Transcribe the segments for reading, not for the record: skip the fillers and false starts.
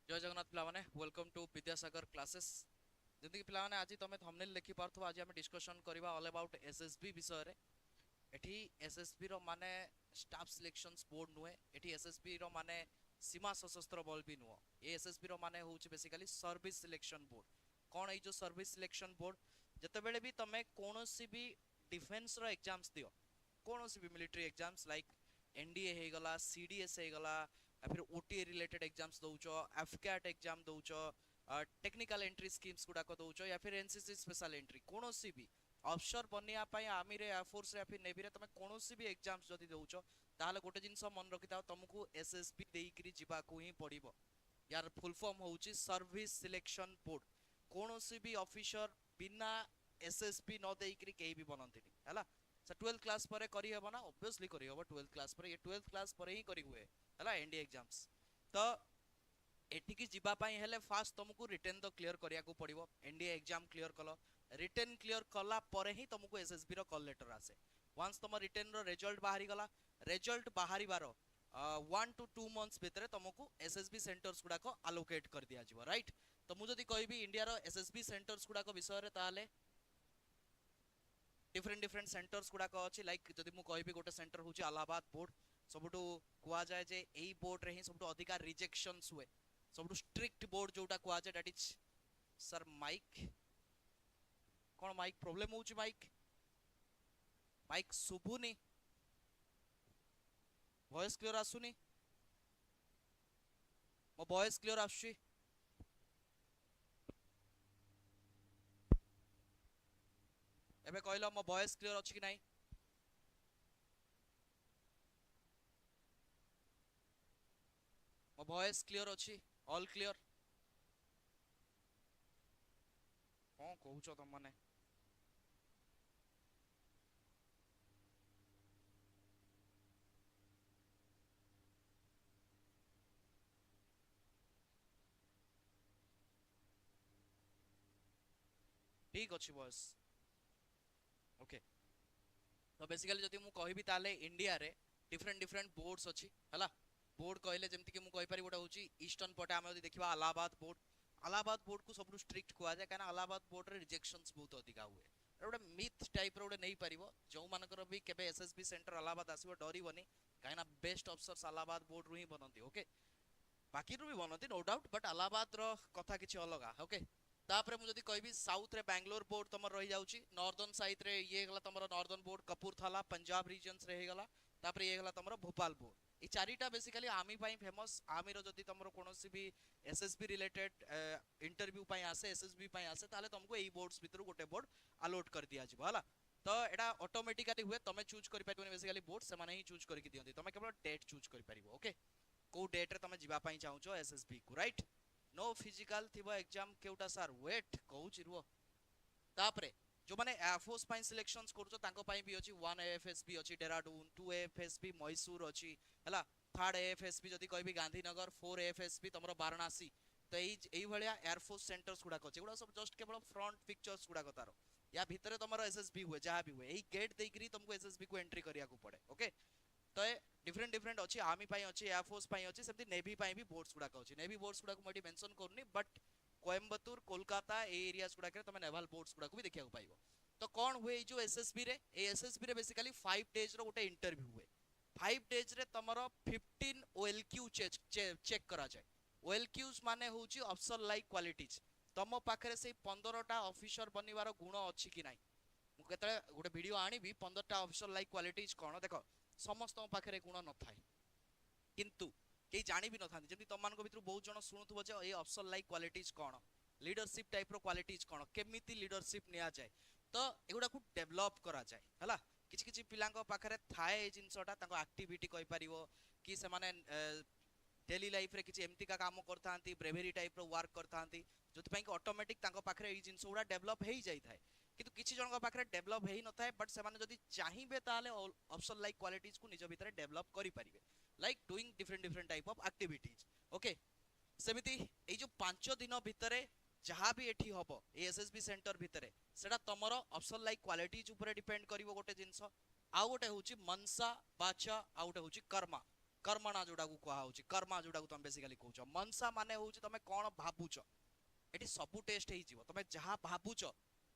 जय जगन्नाथ पिलाने welcome to Vidyasagar classes जमी कि पिलाने आज तुम थंबनेल देखि पारथो आज आम डिस्कशन करबा ऑल अबाउट एसएसबी विषय रे एठी एसएसबी रो माने स्टाफ सिलेक्शंस बोर्ड नुहे एठी एसएसबी रो माने सीमा सशस्त्र बल भी नुह ए एसएसबी रो माने होउची बेसिकली सर्विस सिलेक्शन बोर्ड कोन ए जो सर्विस सिलेक्शन बोर्ड जते बेले भी तमे कोनोसी भी डिफेंस रो एग्जाम्स दियो कोनोसी भी मिलिट्री एग्जाम्स लाइक एनडीए हे गला सीडीएस हे गला या फिर ओटीए रिलेटेड एग्जाम्स दउचो एफकैट एग्जाम दउचो टेक्निकल एंट्री स्कीम्स गुडा को दउचो या फिर एनसीसी स्पेशल एंट्री कोनोसी भी अफसर बनिया पाई आर्मी रे एयरफोर्स रे या फिर नेवी रे तमे कोनोसी भी एग्जाम्स जदी दउचो ताहले गोटे जिंस मन रखिताओ तुमको एसएसबी देइकरी जिबा को ही पड़िबो यार फुल फॉर्म होउची सर्विस सिलेक्शन बोर्ड कोनोसी भी ऑफिसर बिना एसएसबी न देइकरी केही भी बनंतिनी हला से 12th क्लास पर करी हेबो ना ऑब्वियसली करी हेबो 12th क्लास पर ये 12th क्लास पर ही करी हुए हला एनडी एग्जाम्स तो एठिकी जिबा पाई हेले फास्ट तुमको रिटन तो क्लियर करिया को पड़िबो एनडीए एग्जाम क्लियर कलो रिटन क्लियर कला परे ही तुमको एसएसबी रो कॉल लेटर आसे वंस तुम रिटन रो रिजल्ट बाहरी गला रिजल्ट बाहरी बारो 1 to 2 months भितर तुमको एसएसबी सेंटर्स गुडा को अलोकेट कर दिया जिवो राइट तो मु जदी कहबी इंडिया रो एसएसबी सेंटर्स गुडा को विषय रे ताले डिफरेंट डिफरेंट सेंटर्स गुडा को अछि लाइक जदी मु कहबी गोटे सेंटर होची इलाहाबाद बोर्ड सबुटू कुआ जाय जे एई बोर्ड रे ही सबुटू अधिका रिजेक्शंस हुए सबुटू स्ट्रिक्ट बोर्ड जोटा कुआ जाय दैट इज सर माइक कोन माइक प्रॉब्लम होची माइक माइक सुबुनी वॉइस क्लियर आसुनी मो वॉइस क्लियर आछी एबे कहलो मो वॉइस क्लियर अछि कि नाही मो वॉइस क्लियर अछि ऑल क्लियर कोन कहउछो त माने ठीक अछि वॉइस ओके तो बेसिकली जदि मु कहबी ताले इंडिया रे डिफरेंट डिफरेंट बोर्ड्स अछि हला बोर्ड कहले जेमति कि मु कहि पारि गोटा होची ईस्टर्न पटे हम जदि देखिबा अलाहाबाद बोर्ड को सबरु स्ट्रिक्ट कुआ जाय काना अलाहाबाद बोर्ड रे रिजेक्शंस बहुत अधिका हुए गोटे मिथ टाइप रो गोटे नै परिबो जो मानकर भी केबे एसएसबी सेंटर अलाहाबाद आसीबो डरिबोनी काइना बेस्ट अफसर्स अलाहाबाद बोर्ड रु ही बनंती ओके बाकी रु भी बनंती नो डाउट बट अलाहाबाद रो कथा किछि अलगा ओके तापरे मु जदि कहबी साउथ रे बैंगलोर बोर्ड तमर रही जाउची नॉर्दर्न साइड रे ये गला तमर northern board Kapurthala Punjab regions रे हे गला तापरे ये गला तमर भोपाल बोर्ड ई चारिटा बेसिकली आर्मी पाई फेमस आर्मी रो जदि तमरो कोनोसी भी एसएसबी रिलेटेड इंटरव्यू पाई आसे एसएसबी पाई आसे ताले तुमको एई बोर्ड्स भितर गोटे बोर्ड अलॉट कर दिया जिवो हला तो एटा ऑटोमेटिकली हुए तमे चूज करि पाइबो बेसिकली बोर्ड से माने ही चूज करि दियंती तमे केवल डेट चूज करि पारिबो ओके को डेट रे तमे जिबा पाई चाहूचो एसएसबी को राइट नो फिजिकल थिबो एग्जाम केउटा सर वेट कहूची रुओ तापरे जो माने एयरफोर्स पाई सिलेक्शंस करछो तांको पाई भी अछि 1 एएफएसबी अछि डेराडून 2 एएफएसबी मैसूर अछि हला 3rd एएफएसबी जदी कहबी गांधीनगर 4 एएफएसबी तमरो वाराणसी तो एई भलिया एयरफोर्स सेंटर्स गुडा को गुडा सब जस्ट केवल फ्रंट पिक्चर्स गुडा को तारो या भितरे तमरो एसएसबी हुए जहा भी हुए एई गेट देकरी तुमको एसएसबी को एंट्री करिया को पड़े ओके तो डिफरेंट डिफरेंट अच्छी आर्मी पाई अच्छी एयरफोर्स पाई अच्छी सेमती नेवी पाई भी बोर्ड्स गुडा अच्छी नेवी बोर्ड्स गुडा को मैं मेंशन करनी बट कोयम्बतूर कोलकाता ए एरियाज गुडा तुम नेवाल बोर्ड्स गुडा को भी देखा पाइबो तो कौन हुए जो एसएसबी रे एसएसबी रे बेसिकली 5 डेज रो गोटे इंटरव्यू हुए 5 डेज रे तमरो 15 ओएलक्यू चेक करा जाए ओएलक्यूज माने होची ऑफिसर लाइक क्वालिटीज तम पाखरे से 15टा ऑफिसर बनिवार गुण अछि कि नाही मु केतले गोटे वीडियो आनिबी 15टा ऑफिसर लाइक क्वालिटीज कोन देखो समस्त पाखे गुण न थाए किंतु कई जानी भी न था जमी तुम मान भर बहुत जन शुणुव जे ये अफसर लाइक क्वालिटीज कौन लीडरशिप टाइप रो क्वालिटीज कौन केमिति लीडरशिप निया जाए तो एगुडा को डेवलप करा जाए हला किछि किछि पिलांको पाखरे थाए ए जिंसटा तांको एक्टिविटी कहि परिवो कि से माने डेली लाइफ रे किछि एमती का काम करथांती ब्रेवेरी टाइप रो वर्क करथांती जोति पई कि ऑटोमेटिक तांको पाखरे ए जिंस गुडा डेवलप हेई जाई थाए किंतु किछि जनक पाखरे डेवलप हेई न थाए बट से माने जदी चाहिबे ताले ऑप्शन लाइक क्वालिटीज को निज भितरे डेवलप करि परिबे like doing different different type of activities okay सेमिति ए जो 5 दिन भितरे जहाँ भी एठी हबो एसएसबी सेंटर भितरे सेटा तमरो ऑप्शन लाइक क्वालिटीज ऊपर डिपेंड करिवो गोटे जिंस आ गोटे होची मनसा बाचा आ गोटे होची कर्मा कर्मणा जोटा को कहा होची कर्मा जोटा को तुम बेसिकली कहउछ मनसा माने होची तमे कोन भाबुछ एटी सबु टेस्ट हेई जीवो तमे जहा भाबुछ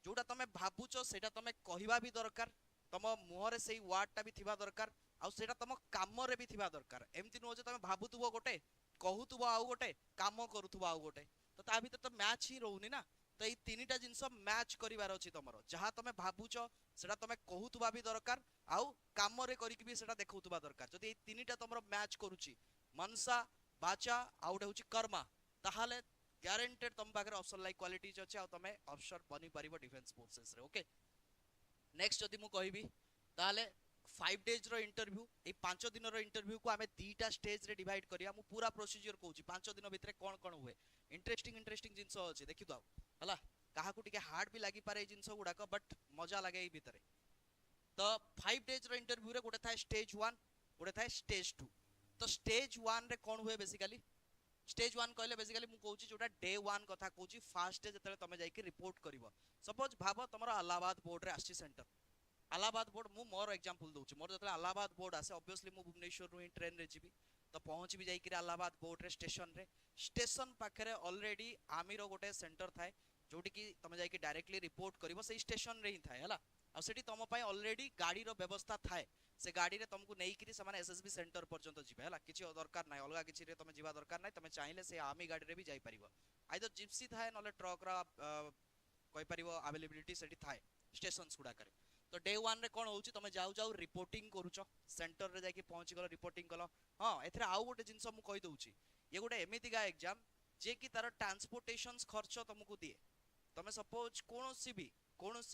जोटा तमे भाबुछ सेटा तमे कहिबा भी दरकार तम मुहरे सेई वर्ड टा भी थिबा दरकार आ सेटा तम काम रे भी थिबा दरकार एमति नो जे तमे भाबुतबो गोटे कहूतबो आउ गोटे काम करूतबो आउ गोटे तो ता भीतर तो मैच ही रहउनी ना तो ये तीनटा जिंस मैच करिवार अछि तमरो जहा तमे भाबुछ सेटा तमे कहूतबा भी दरकार आउ काम रे करिक भी सेटा देखौतबा दरकार जदि ये तीनटा तमरो मैच करूची मनसा वाचा आउट होची कर्मा ताहाले ग्यारंटेड तम पाखरे ऑप्शन लाइक क्वालिटीज अछि आ तमे ऑफिसर बनी परिबो डिफेंस फोर्सेस रे ओके नेक्स्ट जदि मु कहिबी ताहाले 5 डेज रो इंटरव्यू ए 5 दिन रो इंटरव्यू को हमें दीटा स्टेज रे डिवाइड करिया मु पूरा प्रोसीजर कहूची 5 दिन भितरे कोन कोन हुए इंटरेस्टिंग जिंस अछि देखि दो हला काहा को टिके हार्ड भी लागि पारे जिंस गुडा को बट मजा लागे ए भितरे तो 5 डेज रो इंटरव्यू रे गोटे थाए स्टेज 1 गोटे थाए स्टेज 2 तो स्टेज 1 रे कोन हुए बेसिकली स्टेज 1 कहले बेसिकली मु कहूची जोटा डे 1 कथा कहूची फर्स्ट डे जतले तमे जाई के रिपोर्ट करिवो सपोज भाबो तमरो इलाहाबाद बोर्ड रे आसी सेंटर इलाहाबाद बोर्ड मु मोर एग्जांपल दोची मोर जतले इलाहाबाद बोर्ड आसे ऑब्वियसली मु भुवनेश्वर रो ट्रेन रे जीबी तो पहुंच भी जाई के इलाहाबाद बोर्ड रे स्टेशन पाखरे ऑलरेडी आर्मी रो गोटे सेंटर थाए जोटी की तमे जाई के डायरेक्टली रिपोर्ट करिवो सेही स्टेशन रे ही थाए हला आ सेठी तम पई ऑलरेडी गाड़ी रो व्यवस्था थाए से गाड़ी रे तुमको नहीं करी समान एसएसबी सेंटर पर्यंत जिबे हला किछि दरकार नै अलगा किछि रे तमे जिबा दरकार नै तमे चाहिले से आर्मी गाड़ी रे भी जाई परिबो आइदर जिप्सी थाए नले ट्रक रा कहि परिबो अवेलेबिलिटी सेठी थाए स्टेशंस गुडा करे तो डे 1 रे कोन होउची तमे जाउ जाउ रिपोर्टिंग करूचो सेंटर रे जाके पहुंची गलो रिपोर्टिंग कलो हां एथरे आउ गोटे जिंस मु कहि दउची ये गोटे एमितिगा एग्जाम जे कि तार ट्रांसपोर्टेशंस खर्च तुमको दिए तमे सपोज कोनोसी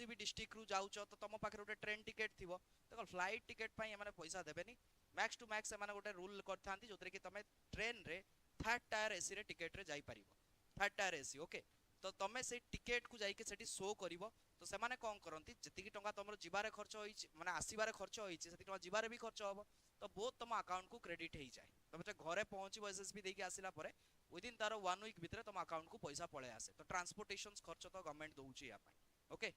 भी डिस्ट्रिक्ट रु जाउचो तो तम पाखरे गोटे ट्रेन टिकेट थिबो देखो फ्लाइट टिकेट पई माने पैसा देबेनी मैक्स टू मैक्स माने गोटे रूल करथांती जोतरे कि तमे ट्रेन रे थर्ड टायर एसी रे टिकेट रे जाई परिबो थर्ड टायर एसी ओके तो तमे से टिकेट को जाई के सेठी शो करिवो तो से माने कोन करंती जति की टंका तमरो जिबारे खर्च होई माने आसीबारे खर्च होई सेति टंका जिबारे भी खर्च होबो तो बोथ तम अकाउंट को क्रेडिट हेई जाय तमे जे घरे पहुंचीबो एसएसबी देकी आसीला परे विदिन तारो 1 वीक भितरे तम अकाउंट को पैसा पळे आसे तो ट्रांसपोर्टेशंस खर्च तो गवर्नमेंट दोउची या पई ओके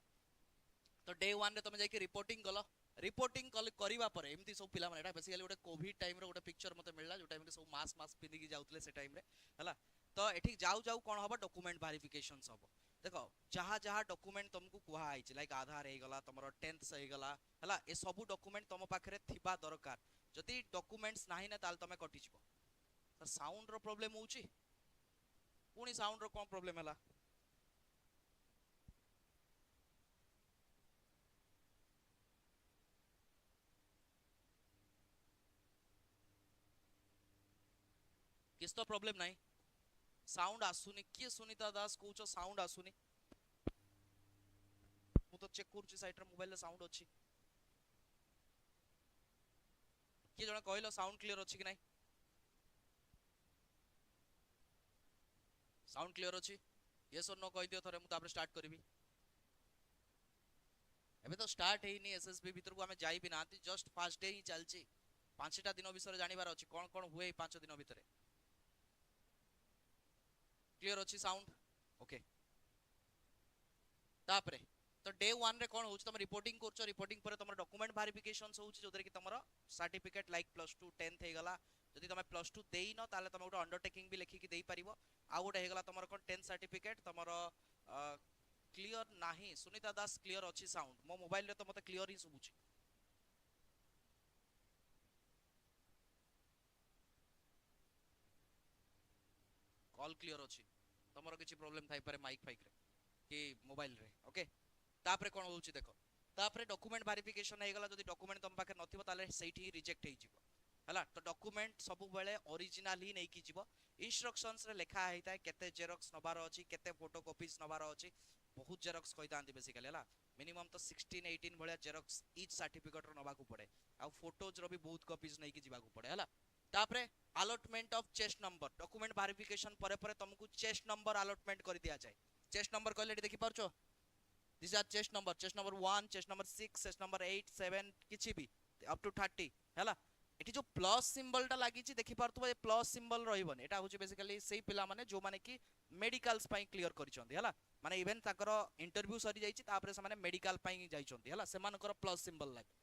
तो डे 1 रे तमे जाई के रिपोर्टिंग करिवा परे एमती सब पिला माने एटा बेसिकली गोटे कोविड टाइम रे गोटे पिक्चर मते मिलला जो टाइम रे सब मास्क पिंदी की जाउतले से टाइम रे हला तो एठी जाउ जाउ कोन होबो डॉक्यूमेंट वेरिफिकेशंस होबो देखो जहा जहा डॉक्यूमेंट तुमको कुहा आइछ लाइक आधार हे गला तमरो 10th हे गला हला ए सब डॉक्यूमेंट तम पाखरे थिबा दरकार जति डॉक्यूमेंट्स नाही ना ताल तमे कटि जिवो सर साउंड रो प्रॉब्लम होउची पुनी साउंड रो कोन प्रॉब्लम हला किस तो प्रॉब्लम नाही साउंड आसुनी किए सुनीता दास कहउछ साउंड आसुनी मु तो चेक करछि साइट रे मोबाइल रे साउंड अछि किए जणा कहलो साउंड क्लियर अछि कि नाही साउंड क्लियर अछि यस और नो कहि दियो थरे मु तापर स्टार्ट करबी एबे तो स्टार्ट हेइनी एसएसबी भीतर को हमें जाई भी नाती जस्ट फर्स्ट डे ही चलछि पांचटा दिन विषय जानिबार अछि कोन कोन हुए 5 दिन भीतर क्लियर अछि साउंड ओके तापरे तो डे 1 रे कोन होछ तुम रिपोर्टिंग करछो रिपोर्टिंग पर तुम डॉक्यूमेंट वेरिफिकेशंस होछ जोदरे कि तुमरो सर्टिफिकेट लाइक +2 10th हे गला जदि तुम +2 देई न ताले तुम गोटे अंडरटेकिंग भी लिखि कि देई परिबो आ गोटे हे गला तुमरो कोन 10th सर्टिफिकेट तुमरो क्लियर नाही सुनीता दास क्लियर अछि साउंड मो मोबाइल रे तो मते क्लियर ही सुबुची कॉल क्लियर अछि तमरो किछि प्रॉब्लम थाई पारे माइक फाइक रे कि मोबाइल रे ओके तापरे कोन होउची देखो तापरे डॉक्यूमेंट वेरिफिकेशन हे गला जदि डॉक्यूमेंट तम पाखे नथिबो ताले सेठी ही रिजेक्ट हे जिवो हला तो डॉक्यूमेंट सब बेले ओरिजिनल ही नै कि जिवो इंस्ट्रक्शंस रे लिखा हेताय केते जेरॉक्स नबार अछि केते फोटोकॉपीज नबार अछि बहुत जेरॉक्स कहितांती बेसिकली हला मिनिमम तो 16 18 भलिया जेरॉक्स ईच सर्टिफिकेट रो नबा को पड़े आ फोटोज रो भी बहुत कॉपीज नै कि जिबा को पड़े हला तापरे allotment of chest number document verification परे परे तुमको चेस्ट नंबर अलॉटमेंट कर दिया जाए चेस्ट नंबर कहले देखि परछो this are chest number 1 chest number 6 chest number 8 7 किछि भी अप टू 30 हैला एठी जो प्लस सिंबल टा लागि छि देखि परतबो ए प्लस सिंबल रहिबन एटा होछि बेसिकली सेही पिला माने जो माने कि मेडिकल्स पई क्लियर करिसंती हैला माने इवन ताकर इंटरव्यू सरी जाईछि तापरे से माने मेडिकल पई जाईछंती हैला से मानकर प्लस सिंबल लागि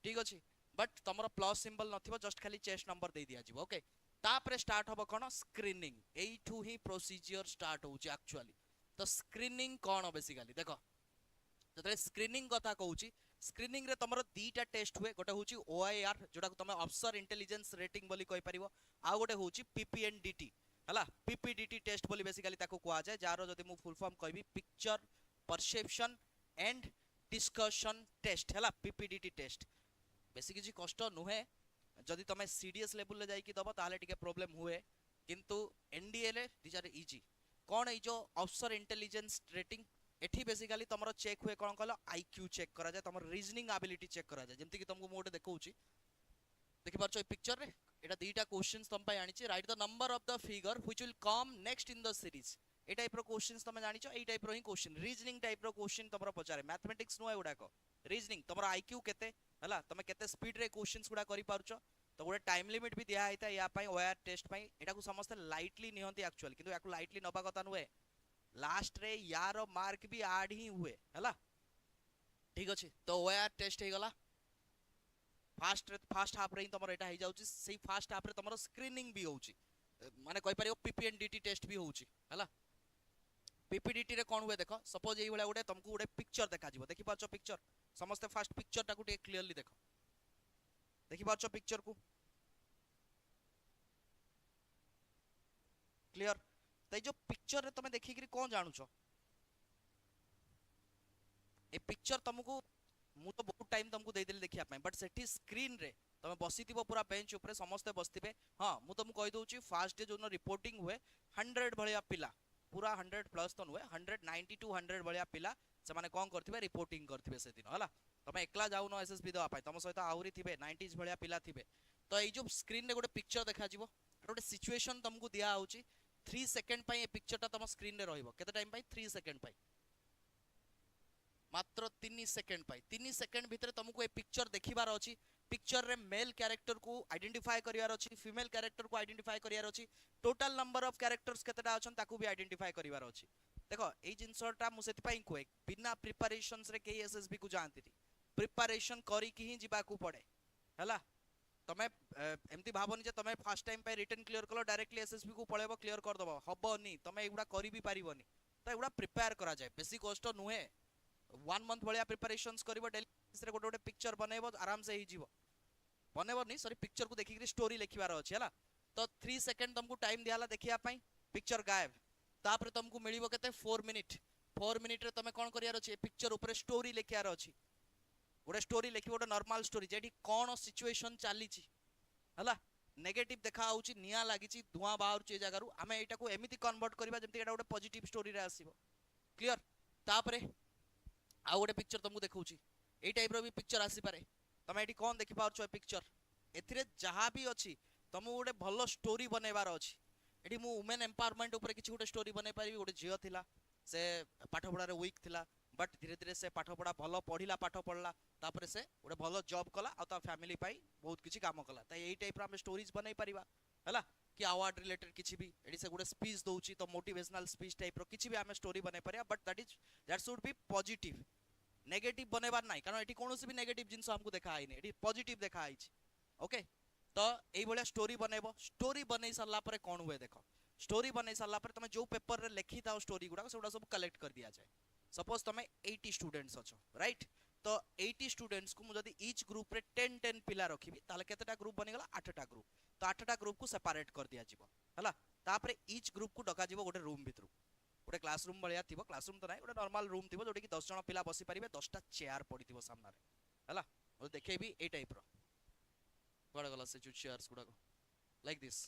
ठीक अछि बट तुम प्लस सिंबल नथिबो जस्ट खाली चेस्ट नंबर दे दिया जिवो ओके तापर स्टार्ट हबो कोन स्क्रीनिंग एठू ही प्रोसीजर स्टार्ट होउची एक्चुअली तो स्क्रीनिंग कोन बेसिकली देखो जतले स्क्रीनिंग कथा कहूची स्क्रीनिंग रे तमरो दीटा टेस्ट हुए गोटे होची ओआईआर जोटा को तमे ऑफिसर इंटेलिजेंस रेटिंग बोली कहि परिबो आ गोटे होची पीपीएनडीटी हला पीपीडीटी टेस्ट बोली बेसिकली ताको कुआ जाय जारो जदी मु फुल फॉर्म कहबी picture perception and discussion test हला पीपीडीटी टेस्ट बेसी किछि कष्ट नुहे जदि तमे सीडीएस लेवल ले जाई कि दबो ताले टिके प्रॉब्लम हुए किंतु एनडीए ले दिस आर इजी कोन ए जो ऑफिसर इंटेलिजेंस रेटिंग एठी बेसिकली तमरो चेक हुए कोन कहलो आईक्यू चेक करा जाय तमरो रीजनिंग एबिलिटी चेक करा जाय जेमति कि तुमको मोटे देखौची देखि पारछो ए पिक्चर रे एटा दीटा क्वेश्चंस तम पय आनिची write the number of the figure which will come next in the series ए टाइप रो क्वेश्चंस तमे जानिचो ए टाइप रो ही क्वेश्चन रीजनिंग टाइप रो क्वेश्चन तमरो पचारे मैथमेटिक्स नो एउडा को रीजनिंग तमरो आईक्यू केते हला तमे केते स्पीड रे क्वेश्चंस गुडा करि पारछो तो गोटे टाइम लिमिट भी दिया होता है या ओआर टेस्ट पाई एटा को समस्त लाइटली निहंती एक्चुअली किंतु याकू लाइटली नबा कथा नुए लास्ट रे यार मार्क भी ऐड ही हुए हला ठीक अछि तो ओआर टेस्ट हे गला फास्ट हाफ रे तमरो एटा हे जाउची सेही फास्ट हाफ रे तमरो स्क्रीनिंग भी होउची माने कहि परियो पीपीएनडीटी टेस्ट भी होउची हला पीपीडीटी रे कोन हुए देखो सपोज एई वाला गोटे तुमको गोटे पिक्चर देखा जिवो देखि पाछो पिक्चर समस्त फास्ट पिक्चर टाकू टे क्लियरली देखो देखि पाछो पिक्चर को क्लियर तो जो पिक्चर रे तमे देखि कि कोन जानु छो ए पिक्चर तुमको मु तो बहुत टाइम तुमको दे देली देखिया पय बट सेठी स्क्रीन रे तमे बसिथिबो पूरा बेंच ऊपर समस्त बसथिबे हां मु तुमको कहि दोउची फर्स्ट डे जो रिपोर्टिंग हुए 100 भलिया पिला पूरा 100 प्लस तो हुए 190 टू 100 भलिया पिला से माने कोन करथिबे रिपोर्टिंग करथिबे से दिन हला तमे एकला जाउ न एसएसबी दवा पाई तम सहित आउरी थिबे 90s भलिया पिला थिबे तो ए जो स्क्रीन रे गोटे पिक्चर देखा जिवो गोटे सिचुएशन तुमको दिया होउची 3 सेकंड पय ए पिक्चर ता तम स्क्रीन रे रहइबो केते टाइम पय 3 सेकंड पय मात्र 3 सेकंड पय 3 सेकंड भीतर तुमको ए पिक्चर देखिबार अछि पिक्चर रे मेल कैरेक्टर को आइडेंटिफाई करियार अछि फीमेल कैरेक्टर को आइडेंटिफाई करियार अछि टोटल नंबर ऑफ कैरेक्टर्स केतेटा अछन ताकू भी आइडेंटिफाई करिवार अछि देखो ए जिंसटा मु सेति पय कोए बिना प्रिपरेशंस रे के एसएसबी को जानती प्रिपरेशन करी कि ही जिबा को पड़े हला तमे एमती भाबनी जे तमे फर्स्ट टाइम पे रिटन क्लियर कलो डायरेक्टली एसएसबी को पळेबो क्लियर कर दबो हबोनी तमे एगुडा करी भी पारिबोनी तो एगुडा प्रिपेयर करा जाय बेसी कष्ट नुहे 1 मंथ भलिया प्रिपरेशंस करबो डेली रे गोटे गोटे पिक्चर बनेबो आराम से ही जीवो बनेबो नहीं सॉरी पिक्चर को देखि स्टोरी लिखिबार अछि हला तो 3 सेकंड तुमको टाइम दियाला देखिया पई पिक्चर गायब तापर तुमको मिलिबो केते 4 मिनिट रे तमे कोन करियार अछि पिक्चर ऊपर स्टोरी लिखियार अछि गोटे स्टोरी लिखिबो गोटे नॉर्मल स्टोरी जेठी कोन सिचुएशन चाली छी हला नेगेटिव देखा आउची निया लागिची धुआं बाहर चे जगह रु हमें एटा को एमिति कन्वर्ट करबा जेमति एटा गोटे पॉजिटिव स्टोरी रे आसीबो क्लियर तापरे आ गोटे पिक्चर तुमको देखौची ए टाइप रो भी पिक्चर आसी पारे तमे एठी कोन देखि पाउछो पिक्चर एथिरे जहा भी अछि तमु गोटे भलो स्टोरी बनेबार अछि एठी मु वुमेन एम्पावरमेंट ऊपर किछि गोटे स्टोरी बनै पारिबी गोटे जियो थिला से पाठ पढा रे वीक थिला बट धीरे धीरे से पाठ पढा भलो पढिला पाठ पढला तापर से गोटे भलो जॉब कला आ ता फैमिली पाई बहुत किछि काम कला त एई टाइप रा हम स्टोरीज बनै परिबा हला कि अवार्ड रिलेटेड किछि भी एडी से गोटे स्पीच दोउची तो मोटिवेशनल स्पीच टाइप रो किछि भी हम स्टोरी बनै परिया but that should be positive negative बनेबार नाही कारण एठी कोनोसी भी नेगेटिव जिंस हमको देखा आइने एठी पॉजिटिव देखा आइछि ओके तो एई भलिया स्टोरी बनेबो स्टोरी बनै सरला परे कोन हुए देखो स्टोरी बनै सरला परे तमे जो पेपर रे लिखि ताओ स्टोरी गुडा सेउडा सब कलेक्ट कर दिया जाय सपोज तमे 80 स्टूडेंट्स अछो राइट तो 80 स्टूडेंट्स को मु जदी ईच ग्रुप रे 10 10 पिला रखिबी ताले केतेटा ग्रुप बनि गला 8टा ग्रुप तो 8टा ग्रुप को सेपरेट कर दिया जिवो हला तापरे ईच ग्रुप को डका जिवो गोटे रूम भितरु गोटे क्लासरूम भलिया थिबो क्लासरूम तो नाही गोटे नॉर्मल रूम थिबो जोटी कि 10 जण पिला बसी परिबे 10टा चेयर पडिथिबो सामना रे हला ओ देखेबी ए टाइप रो बड गला से जो चेयर्स गुडा को लाइक दिस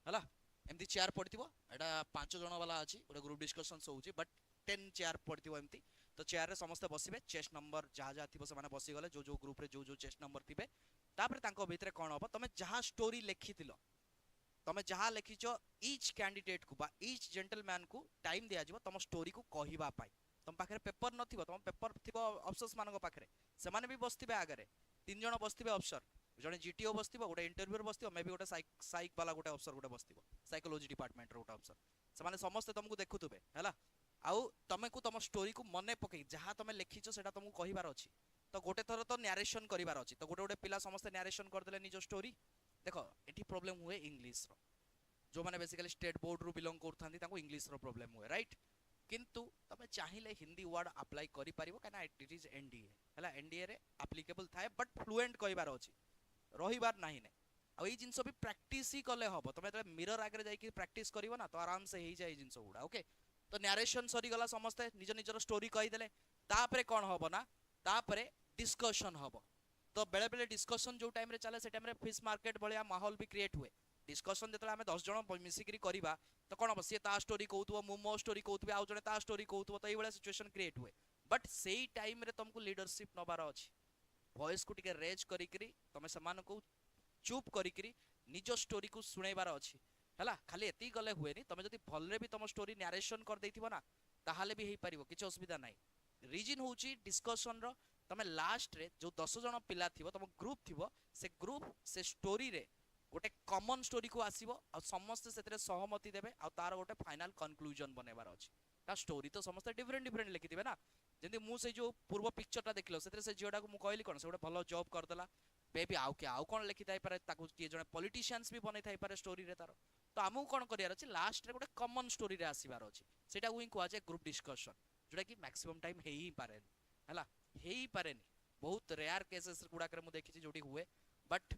हला एमती चेयर पडिथिबो एटा 5 जण वाला अछि गोटे ग्रुप डिस्कशंस होउची बट 10 चेयर पडिथिबो एमती तो चेयर रे समस्त बसिबे चेस्ट नंबर जहा जहा थिबो से माने बसी गले जो जो ग्रुप रे जो जो चेस्ट नंबर थिबे तापर तांको भितरे कोन होबो तमे जहा स्टोरी लिखिथिलो तमे जहा लिखिचो ईच कैंडिडेट को बा ईच जेंटलमैन को टाइम दिया जिवो तम स्टोरी को कहिबा पाई तम पाखरे पेपर नथिबो तम पेपर थिबो अफसर्स मानको पाखरे से माने भी बसथिबे आगरे 3 जण बसथिबे अफसर जने जीटीओ बसथिबो गोटे इंटरव्यूअर बसथिबो मे भी गोटे साइक वाला गोटे अफसर गोटे बसथिबो साइकोलॉजी डिपार्टमेंट रो गोटे अफसर से माने समस्त तुमको देखुतबे हला आउ तमे को तम स्टोरी को मने पके जहा तमे लिखिचो सेटा तुमको कहिबार अछि तो गोटे थर तो न्यारेशन करिवार अछि तो गोटे गोटे पिला समस्त न्यारेशन कर देले निजो स्टोरी देखो एठी प्रॉब्लम हुए इंग्लिश रो जो माने बेसिकली स्टेट बोर्ड रु बिलोंग करथांती ताको इंग्लिश रो प्रॉब्लम हुए राइट किंतु तमे चाहिले हिंदी वर्ड अप्लाई करि परिबो काना इट इज एनडीए हला एनडीए रे एप्लीकेबल थाए बट फ्लुएंट कहिबार अछि रहिबार नाही ने आ ई जिंस भी प्रैक्टिस ही कले हबो तमे त मिरर आगे जाई कि प्रैक्टिस करिवो ना तो आराम से ही जाई जिंस गुडा ओके तो नरेशन सरी गला समस्त निज निजर स्टोरी कहि देले तापरे कोन हबो ना तापरे डिस्कशन हबो तो बेले बेले डिस्कशन जो टाइम रे चले से टाइम रे फिश मार्केट भलिया माहौल भी क्रिएट हुए डिस्कशन जेतले हमें 10 जण मिसिकरी करिबा तो कोन बस ता स्टोरी कहउतबो मु मो स्टोरी कहउतबे आ जणे ता स्टोरी कहउतबो तो एई बेला सिचुएशन क्रिएट हुए बट सेई टाइम रे तुमको लीडरशिप नबार अछि वॉइस को टिके रेज करिकरी तमे समान को चुप करिकरी निज स्टोरी को सुनैबार अछि हला खाली एती गले हुए नी तमे जदी भलरे भी तम स्टोरी नरेशन कर देथिबो ना ताहाले भी हेई परिबो किछ असुविधा नाही रीजन होउची डिस्कशन रो तमे लास्ट रे जो 10 जण पिला थिबो तम ग्रुप से स्टोरी रे गोटे कॉमन स्टोरी को आसीबो आ समस्त सेतरे सहमति देबे आ तार गोटे फाइनल कंक्लूजन बनेबार अछि ता स्टोरी तो समस्त डिफरेंट डिफरेंट लिखि दिबे ना जेंति मु से जो पूर्व पिक्चर ता देखलो सेतरे से जियोडा को मु कहली कोन से गोटे भलो जॉब कर देला बेबी आउ के आउ कोन लिखि थाइ पारे ताकू के जने पॉलिटिशियंस भी बनै थाइ पारे स्टोरी रे तार तो आमु कोन करियार अछि लास्ट रे गोटे कॉमन स्टोरी रे आसीबार अछि सेटा उही को आजे ग्रुप डिस्कशन जोटा कि मैक्सिमम टाइम हेई ही पारे हला हेई पारे बहुत रेयर केसेस गुडा करे मु देखि जोटी हुए बट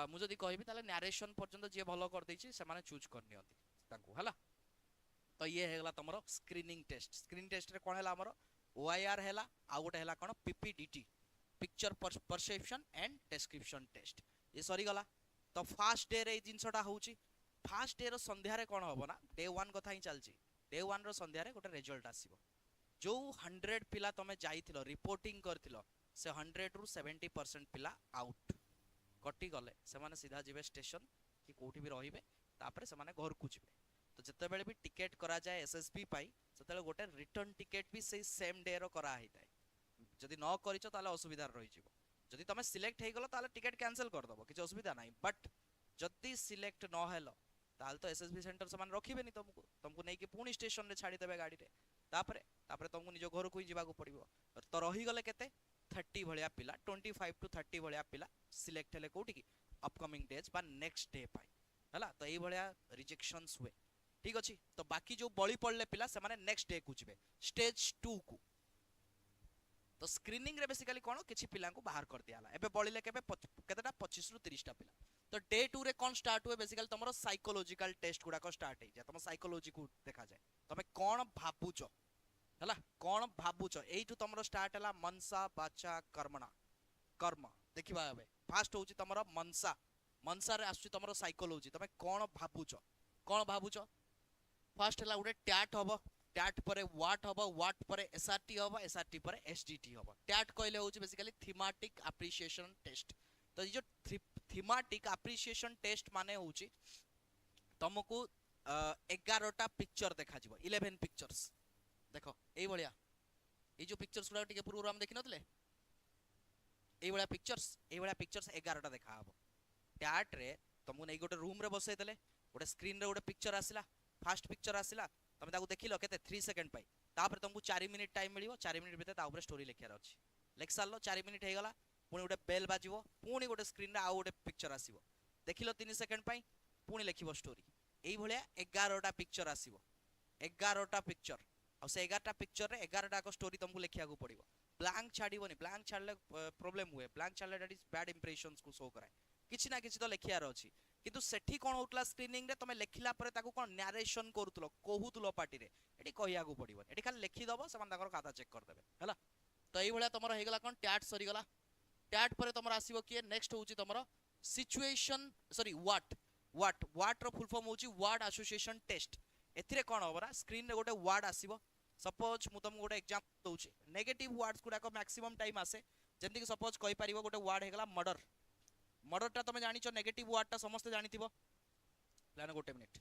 मु जदी कहबी ताले नरेशन पर्यंत जे भलो कर दैछि से माने चूज कर नियंती ताकू हला तो ये हेगला तमरो स्क्रीनिंग टेस्ट रे कोन हला हमरो ओआईआर हेला आ गोटे हेला कोन PPDT picture perception and description test ये सरी गला तो फर्स्ट डे रे जिंसटा होउची फर्स्ट डे रो संध्या रे कोन होबो ना डे 1 कथा ही चलची डे 1 रो संध्या रे गोटे रिजल्ट आसीबो जो 100 पिला तमे जाइथिलो रिपोर्टिंग करथिलो से 100 रु 70% पिला आउट कटी गले से माने सीधा जिवे स्टेशन कि कोठी भी रहिबे तापरे से माने घर को जिवे तो जते बेले भी टिकट करा जाए एसएसबी पाई सेतेले गोटे रिटर्न टिकट भी से सेम डे रो करा हिताय जदि न करिचो ताले असुविधा रहि जिवो जदि तमे सिलेक्ट हे गलो ताले टिकट कैंसिल कर दबो किछ असुविधा नाही बट जदि सिलेक्ट न हेलो ताल तो एसएसबी सेंटर समान रखिबेनी तुमको नै कि पुणी स्टेशन रे छाडी देबे गाड़ी रे तापरे तुमको निजो घर को ही जीवा को पड़िबो तो रहि गले केते 30 भलिया पिला 25 टू 30 भलिया पिला सिलेक्ट हेले कोठी की अपकमिंग डेज बा नेक्स्ट डे पाई हला तो एई भलिया रिजेक्शंस हुए ठीक अछि तो बाकी जो बळी पड़ले पिला से माने नेक्स्ट डे को जिवे स्टेज 2 को तो स्क्रीनिंग रे बेसिकली कोन किछि पिला को बाहर कर दियाला एबे बळीले केबे केतेटा 25 रु 30 टा पिला तो डे 2 रे कोन स्टार्ट हुए बेसिकली तमरो साइकोलॉजिकल टेस्ट गुडा को स्टार्ट हे जे तम साइकोलॉजी को देखा जाए तमे कोन भाबुचो हला कोन भाबुचो एइठु तमरो स्टार्ट हला मनसा बाचा कर्मणा कर्म देखिबा एबे फास्ट होउची तमरो मनसा रे आसुची तमरो साइकोलॉजी तमे कोन भाबुचो फर्स्ट हला उडे टैट हबो टैट परे व्हाट हबो व्हाट परे एसआरटी हबो एसआरटी परे एसडीटी हबो टैट कहले होउची बेसिकली थीमेटिक एप्रिसिएशन टेस्ट तो जो थीमेटिक एप्रिसिएशन टेस्ट माने होउची तुमको 11 टा पिक्चर देखा जिवो 11 पिक्चर्स देखो एई भलिया ए जो पिक्चर्स गुडा टिके पूर्व हम देखि नतले एई भलिया पिक्चर्स 11 टा देखा हबो टैट रे तुमको नै गोटे रूम रे बसै देले गोटे स्क्रीन रे गोटे पिक्चर आसिला फर्स्ट पिक्चर आसिला तमे ताको देखिलो केते 3 सेकंड पाई तापर तुमको 4 मिनिट टाइम मिलियो 4 मिनिट भीतर ता ऊपर स्टोरी लिखियार अछि लेख सारलो 4 मिनिट हे गला पुनी गोटे बेल बाजिवो पुनी गोटे स्क्रीन रे आ गोटे पिक्चर आसीबो देखिलो 3 सेकंड पाई पुनी लिखिबो स्टोरी एई भलिया 11 टा पिक्चर आसीबो 11 टा पिक्चर आ से 11 टा पिक्चर रे 11 टा को स्टोरी तुमको लिखिया को पड़िबो ब्लैंक छाडीबोनी ब्लैंक छाडले प्रॉब्लम हुए ब्लैंक छाडले दैट इज बैड इंप्रेशंस को शो कराय किछि ना किछि तो लिखियार अछि किंतु सेठी कोन होतला स्क्रीनिंग रे तमे लेखिला परे ताको कोन नरेशन करतुलो कहूतुलो पार्टी रे एठी कहिया को पड़िबो एठी खाली लिखि दबो समान ताकर खाता चेक कर देबे हला तो एई भलिया तमरो हे गला कोन टैट सरी गला टैट परे तमरो आसीबो किए नेक्स्ट होउची तमरो सिचुएशन सॉरी व्हाट रो फुल फॉर्म होउची वर्ड एसोसिएशन टेस्ट एथिरे कोन होबरा स्क्रीन रे गोटे वर्ड आसीबो सपोज मु तुमको गोटे एग्जांपल दोउची नेगेटिव वर्ड्स गुडा को मैक्सिमम टाइम आसे जेंति कि सपोज कहि परिबो गोटे वर्ड हे गला मर्डर टा तमे जानिचो नेगेटिव वर्ड टा समस्त जानिथिबो प्लान गोटे मिनिट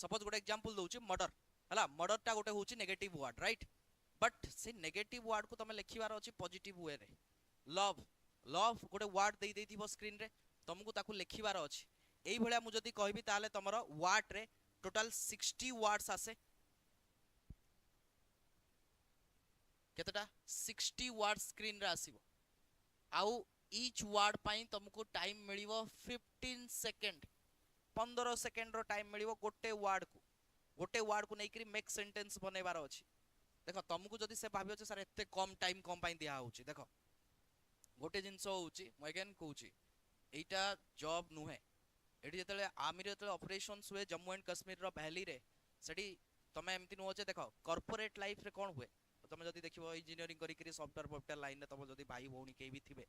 सपोज गोटे एग्जांपल दोउची मर्डर टा गोटे होउची नेगेटिव वर्ड राइट बट से नेगेटिव वर्ड को तमे लिखिबार अछि पॉजिटिव वे रे लव गोटे वर्ड देई देथिबो स्क्रीन रे तुमको ताकू लिखिबार अछि एई भलिया मु जदी कहबी ताले तमरो वर्ड रे टोटल 60 वर्ड्स आसे केतेटा 60 वार्ड स्क्रीन रे आसीबो आउ ईच वार्ड पाई तुमको टाइम मिलिबो 15 सेकंड 15 सेकंड रो टाइम मिलिबो गोटे वार्ड को नेकरी मेक सेंटेंस बनेबार अछि देखो तुमको जदी से भाबियो सर एते कम टाइम कम पाई दिया होउची देखो गोटे जिंस होउची म अगेन कहूची एटा जॉब नुहे एठी जतले आर्मी रे जतले ऑपरेशंस हुए जम्मू एंड कश्मीर रो वैली रे सेठी तमे एमती नुहो जे देखो कॉर्पोरेट लाइफ रे कोन हुए तमे जदी देखिबो इंजीनियरिंग करी करी सॉफ्टवेयर लाइन रे तमे जदी भाई भौणी के भी थिबे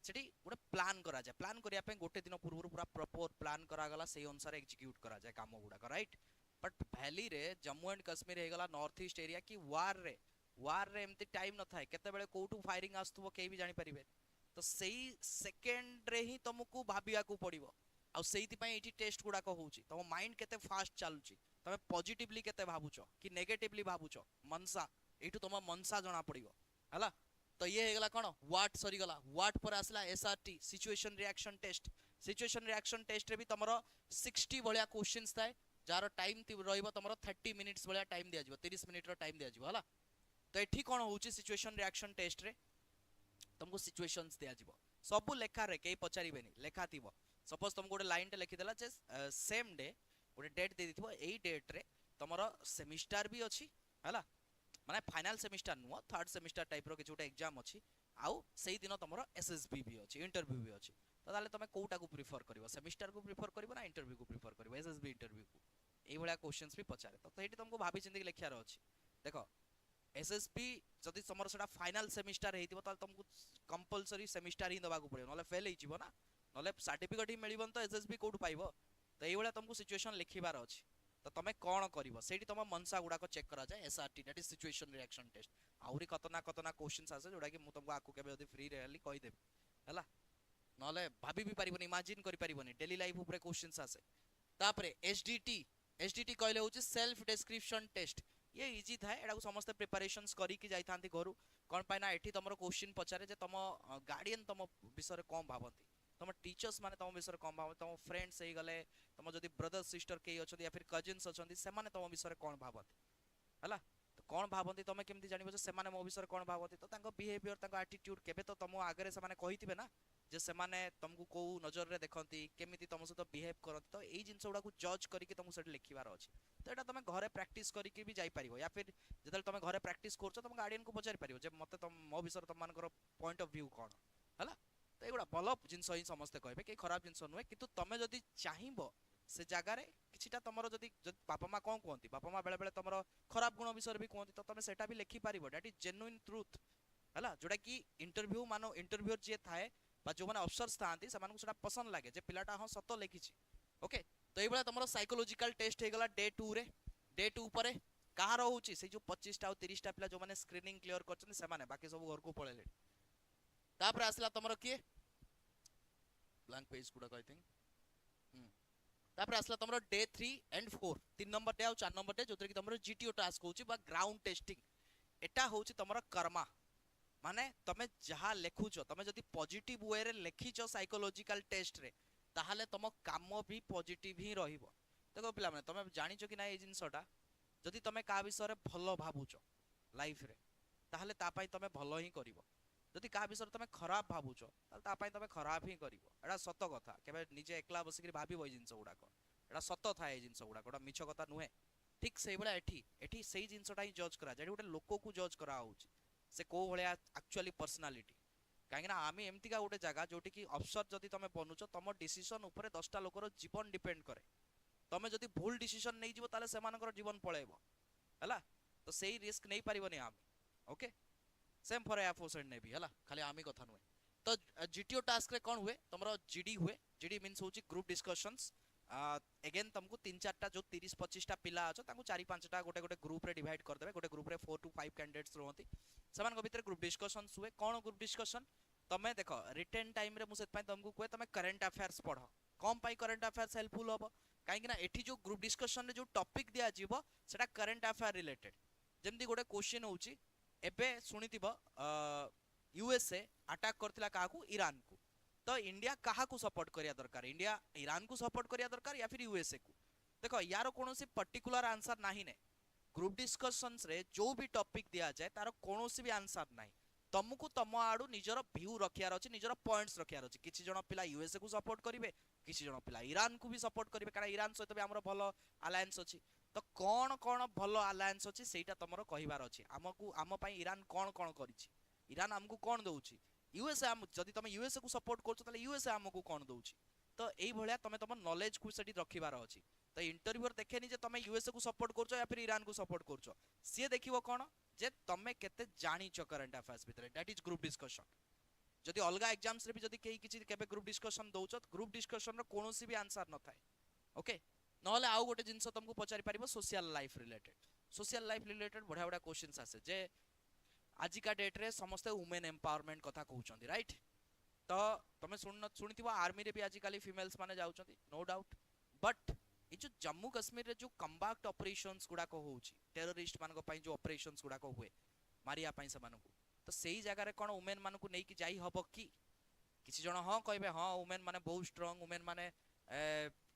सेठी गोटे प्लान करा जाय प्लान करिया पे गोटे दिन पूर्व पूरा प्रॉपर प्लान करा गला सेही अनुसार एग्जीक्यूट करा जाय काम गुडा राइट बट वैली रे जम्मू एंड कश्मीर हे गला नॉर्थ ईस्ट एरिया की वार रे एमती टाइम न थाए केते बेले कोठू फायरिंग आस्तुबो केही भी जानि परिबे तो सेही सेकंड रे ही तुमको भाबिया को पड़िबो आ सेही पई एठी टेस्ट गुडा को होउची तम माइंड केते फास्ट चालुची तमे पॉजिटिवली केते भाबुचो कि नेगेटिवली भाबुचो मनसा एठू तम मनसा जणा पड़िबो हला तो ये हेगला कोन व्हाट सरी गला व्हाट पर आसला एसआरटी सिचुएशन रिएक्शन टेस्ट रे भी तमरो 60 भलिया क्वेश्चंस थाए जार टाइम रहइबो तमरो 30 मिनिट्स भलिया टाइम दिया जिवो 30 मिनिट रो टाइम दिया जिवो हला तो एठी कोन होउची सिचुएशन रिएक्शन टेस्ट रे तुमको सिचुएशंस दिया जिवो सब लेखा रे केही पचारिबेनी लेखा थिबो सपोज तुमको गोटे लाइन टे लिखि देला जे सेम डे गोटे डेट दे दिथिबो एई डेट रे तमरो सेमिस्टर भी अछि हला माने फाइनल सेमिस्टर नुह थर्ड सेमिस्टर टाइप रो किछ गोटे एग्जाम अछि आउ सेही दिन तमरो एसएसबी भी अछि इंटरव्यू भी अछि तो ताले तमे कोउटा को प्रिफर करबो सेमिस्टर को प्रिफर करबो ना इंटरव्यू को प्रिफर करबो एसएसबी इंटरव्यू को एई भलिया क्वेश्चंस भी पचारे तो एठी तुमको भाबी चिंती लिखियार अछि देखो एसएसबी जदि समर सेटा फाइनल सेमिस्टर हेतिबो ताले तुमको कंपलसरी सेमिस्टर ही दबा को पड़ियो नले फेल हेजिबो ना नले सर्टिफिकेट ही मिलिबन तो एसएसबी कोड पाइबो तो एई भलिया तुमको सिचुएशन लिखिबार अछि तो तमे कोन करिवो सेठी तम मनसा गुडा को चेक करा जाय SRT that is situation reaction test आउरी कतना क्वेश्चंस आसे जोडा कि मु तुमको आकु केबे जदि फ्री रहली कहि देबे हला नले भाबी भी परिबोनी इमेजिन करि परिबोनी डेली लाइफ ऊपर क्वेश्चंस आसे तापरे एसडीटी कहले होची सेल्फ डिस्क्रिप्शन टेस्ट ये इजी था एडा को समस्त प्रिपरेशंस करी कि जाई थांती घरु कोन पाइना एठी तमरो क्वेश्चन पचारे जे तम गार्डियन तम विषय कोन भाबंती तम टीचर्स माने तम विषय कोन भाबंती तम फ्रेंड्स हे गले तम जदि ब्रदर सिस्टर के अछंती या फिर कजिन्स अछंती से माने तम विषय कोन भाबंती हला तो कोन भाबंती तमे केमति जानिबो जे से माने मो विषय कोन भाबंती तो तांको बिहेवियर तांको एटीट्यूड केबे तो तम आगरे से माने कहिथिबे ना जे से माने तुमको को नजर रे देखंती केमिति तम सहित बिहेव करंती तो एई जिंस गुडा को जज करी कि तुमको सेट लिखिबार अछि तो एटा तमे घरे प्रैक्टिस करी कि भी जाई परिबो या फिर जदल तमे घरे प्रैक्टिस करछो तुम गार्डियन को पचारि परिबो जे मते तम मो विषय तम मानकर पॉइंट ऑफ व्यू कोन हला तो एगुडा भलो जिंस ही समस्त कहबे कि खराब जिंस नुहे किंतु तमे जदि चाहिबो से जगह रे किछिटा तमरो जदि बापा मां कोन कहंती बापा मां बेले बेले तमरो खराब गुण विषय भी कहंती तो तमे सेटा भी लिखि परिबो दैट इज जेन्युइन ट्रुथ हला जोडा कि इंटरव्यू मानो इंटरव्यूअर जे थाए बा जो माने अफसर्स थांती से मानको सेटा पसंद लागे जे पिलाटा हां सतो लिखिछि ओके तो एबला तमरो साइकोलॉजिकल टेस्ट हे गला डे 2 रे डे 2 परे कहार होउची से जो 25 टा 30 टा पिला जो माने स्क्रीनिंग क्लियर करछन से माने बाकी सब घर को पळेले तापर आसला तमरो के ब्लैंक पेज गुडा आई थिंक तापर आसला तमरो डे 3 एंड 4 3 नंबर डे और 4 नंबर डे जोतरे कि तमरो जीटीओ टास्क होउची बा ग्राउंड टेस्टिंग एटा होउची तमरो कर्मा माने तमे जहा लेखुचो तमे जदि पॉजिटिव वे रे लेखिचो साइकोलॉजिकल टेस्ट रे ताहाले तम काम भी पॉजिटिव ही रहिबो देखो पिला माने तमे जानिचो कि ना ए जिंसटा जदि तमे का विषय रे भलो भाबुचो लाइफ रे ताहाले ता पई तमे भलो ही करिवो जदि का विषय तमे खराब भाबुचो ताहाले ता पई तमे खराब ही करिवो एडा सत्य कथा केबे निजे एकला बसिकरी भाबिबो ए जिंस गुडा को एडा सत्य था ए जिंस गुडा कोडा मिछ कथा नुहे ठीक सेही बला एठी सेही जिंसटा ही जज करा जेडी गोटे लोको को जज करा होउची से को भलिया एक्चुअली पर्सनालिटी काहे ना आमी एमतिका गोटे जगह जोटी कि अफसर जदि तमे बनुचो तम डिसीजन ऊपर 10टा लोकर जीवन डिपेंड करे तमे जदि भूल डिसीजन नै जिवो ताले सेमानकर जीवन पळेबो हला तो सेही रिस्क नै परिबोनी आमी okay same for air force and navy हला खाली आमी कथा नुए तो जीटीओ टास्क रे कोन हुए तमरो जीडी हुए जीडी मींस होची ग्रुप डिस्कशंस अगेन तुमको 3-4टा जो 30-25टा पिला अछो ताकू 4-5टा गोटे गोटे ग्रुप रे डिवाइड कर देबे गोटे ग्रुप रे 4 to 5 कैंडिडेट्स रहंती समान को भीतर ग्रुप डिस्कशंस हुए कोन ग्रुप डिस्कशन तमे देखो रिटर्न टाइम रे मु सेत पय तुमको कोए तमे करंट अफेयर्स पढो कम पाई करंट अफेयर्स हेल्पफुल होबो काहे कि ना एठी जो ग्रुप डिस्कशन रे जो टॉपिक दिया जीवो सेटा करंट अफेयर रिलेटेड जेमदी गोटे क्वेश्चन होउची एबे सुनितिबो यूएसए अटैक करथिला काहाकू ईरान को तो इंडिया कहा को सपोर्ट करिया दरकार इंडिया ईरान को सपोर्ट करिया दरकार या फिर यूएसए को देखो यार कोनोसी पर्टिकुलर आंसर नाही ने ग्रुप डिस्कशंस रे जो भी टॉपिक दिया जाए तार कोनोसी भी आंसर नाही तुमको तुम आड़ू निजर व्यू रखियार अछि निजर पॉइंट्स रखियार अछि किछि जण पिला यूएसए को सपोर्ट करिवे किछि जण पिला ईरान को भी सपोर्ट करिवे कारण ईरान सहित भी हमर भलो अलायंस अछि तो कोन कोन भलो अलायंस अछि सेटा तमरो कहिबार अछि हमकु हम पई ईरान कोन कोन करिछि ईरान हमकु कोन दउछि यूएसए हम जदि तमे यूएसए को सपोर्ट करछो तले यूएसए हमकु कोन दउछि तो एई भलिया तमे तम नॉलेज को सेठी रखिबार अछि तो इंटरव्यू देखेनी जे तमे यूएसए को सपोर्ट करछो या फिर ईरान को सपोर्ट करछो से देखिवो कोन जे तमे केते जानिछो करंट अफेयर्स भितरे दैट इज ग्रुप डिस्कशन जदि अलगा एग्जाम्स रे भी जदि केही किछि केबे ग्रुप डिस्कशन दउछो ग्रुप डिस्कशन रो कोनोसी भी आंसर न थाए ओके नहले आउ गोटे जिंस तुमको पचारि पारिबो सोशल लाइफ रिलेटेड बढ़िया बढ़िया क्वेश्चंस आसे जे आजिका डेट रे समस्त वुमेन एम्पावरमेंट कथा कहउछंती राइट तो तमे सुनिथिबो आर्मी रे भी आजिकाली फीमेल्स माने जाउछंती नो डाउट बट ये जो जम्मू कश्मीर रे जो कम्बैक्ट ऑपरेशंस गुडा को होउची टेररिस्ट मान को पई जो ऑपरेशंस गुडा को हुए मारिया पई से मानकू तो सेही जगह रे कोन वुमेन मान को नै कि जाई हबो कि किछि जण हां कहबे हां वुमेन माने बहुत स्ट्रांग वुमेन माने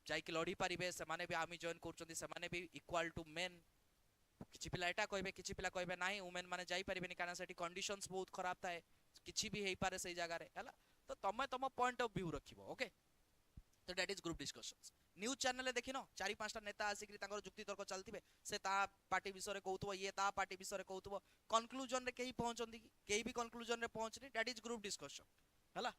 जाई कि लड़ी पारिबे से माने भी आर्मी जॉइन करचंती से माने भी इक्वल टू मेन किछि पिला एटा कहबे किछि पिला कहबे नाही वुमेन माने जाई पारिबेनी कारण सेठी कंडीशंस बहुत खराब थाए किछि भी हेई पारे सेही जगह रे हला तो तमे तम पॉइंट ऑफ व्यू रखिबो ओके तो that is group discussions news channel देखिनो चारि पांचटा नेता आसिकरी तांकर जुक्ति तर्क चलतिबे से ता पार्टी विषय रे कहउतबो ये ता पार्टी विषय रे कहउतबो कंक्लूजन रे केही पहुंचंदी कि केही भी कंक्लूजन रे पहुंचनी दैट इज ग्रुप डिस्कशन हला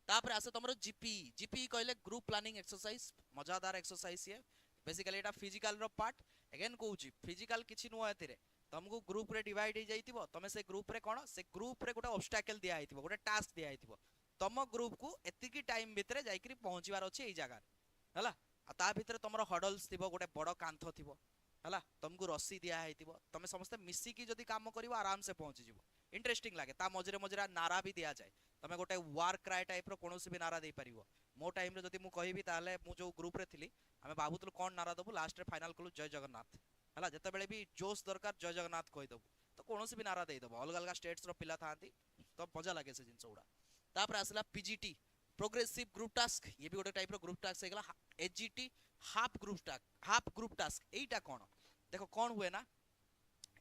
तापर आसे तमरो जीपी कहले ग्रुप प्लानिंग एक्सरसाइज मजादार एक्सरसाइज ये बेसिकली एटा फिजिकल रो पार्ट अगेन कहउची फिजिकल किछि नुवा एतिरे तुमको ग्रुप रे डिवाइड हे जाइतिबो तमे से ग्रुप रे कोन से ग्रुप रे गोटे ऑब्स्टैकल दिया आइतिबो गोटे टास्क दिया आइतिबो तम ग्रुप को एतिकी टाइम भितरे जाइकरी पहुंचीबार अछि एई जगह हला आ ता भितरे तमरो हडल्स थिबो गोटे बड़ कांथ थिबो हला तुमको रस्सी दिया आइतिबो तमे समस्त मिसी की जदी काम करिवो आराम से पहुंची जिवो इंटरेस्टिंग लागे ता मजरे मजरा नारा भी दिया जाए तमे गोटे वार क्राई टाइप रो कोनोसी भी नारा दे परिवो मो टाइम रे जदी मु कहिबी ताले मु जो ग्रुप रे थिली हमें बाबूतल कोन नारा दबु लास्ट रे फाइनल कलु जय जगन्नाथ हला जते बेले भी जोश दरकार जय जगन्नाथ कहि दबु तो कोनोसी भी नारा दे दबो अलग अलग स्टेट्स रो पिला थांती तो मजा लागे से जिंस उडा तापर आसला पीजीटी प्रोग्रेसिव ग्रुप टास्क ये भी गोटे टाइप रो ग्रुप टास्क हेगला एजीटी हाफ ग्रुप टास्क एटा कोन देखो कोन हुए ना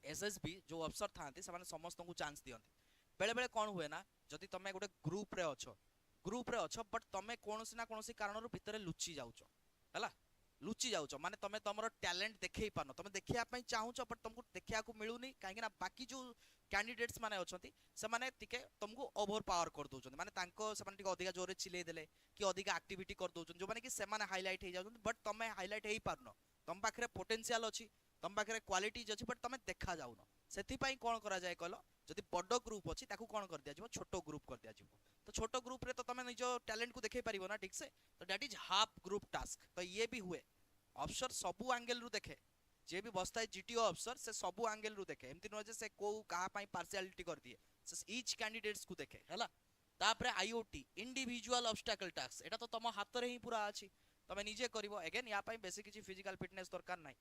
एसएसबी जो अफसर थांती से माने समस्त को चांस दियंती बेले बेले कोन हुए ना जदि तमे गोटे ग्रुप रे अछो बट तमे कोनोसी ना कोनोसी कारण रो भितरे लुचि जाउछो हला लुचि जाउछो माने तमे तमरो टैलेंट देखै पानो तमे देखिया पई चाहुछो बट तुमको देखिया को मिलुनी काहे ना बाकी जो कैंडिडेट्स माने अछंती से माने तिके तुमको ओवर पावर कर दोछन माने तांको से माने तिके अधिका जोरे चिले देले कि अधिका एक्टिविटी कर दोछन जो माने कि से माने हाइलाइट हे जाउछन बट तमे हाइलाइट हेई पारनो तम पाखरे पोटेंशियल अछि तम पाखरे क्वालिटीज अछि बट तमे देखा जाउनो सेथि पई कोन करा जाय कहलो जदि बड़ ग्रुप अछि ताकू कोन कर दिया जिवो छोटो ग्रुप कर दिया जिवो तो छोटो ग्रुप रे तो तमे निजो टैलेंट को देखै परिबो ना ठीक से तो that is half group task तो ये भी हुए अफसर सबु एंगल रु देखे जे भी बसता है जीटीओ अफसर से सबु एंगल रु देखे एमति न जे से को कहा पई पार्शियलिटी कर दिए से ईच कैंडिडेट्स को देखे हला तापरे आईओटी इंडिविजुअल ऑब्स्टैकल टास्क एटा तो तम हाथ रे ही पूरा अछि तमे निजे करिवो अगेन या पई बेसी किछि फिजिकल फिटनेस दरकार नाही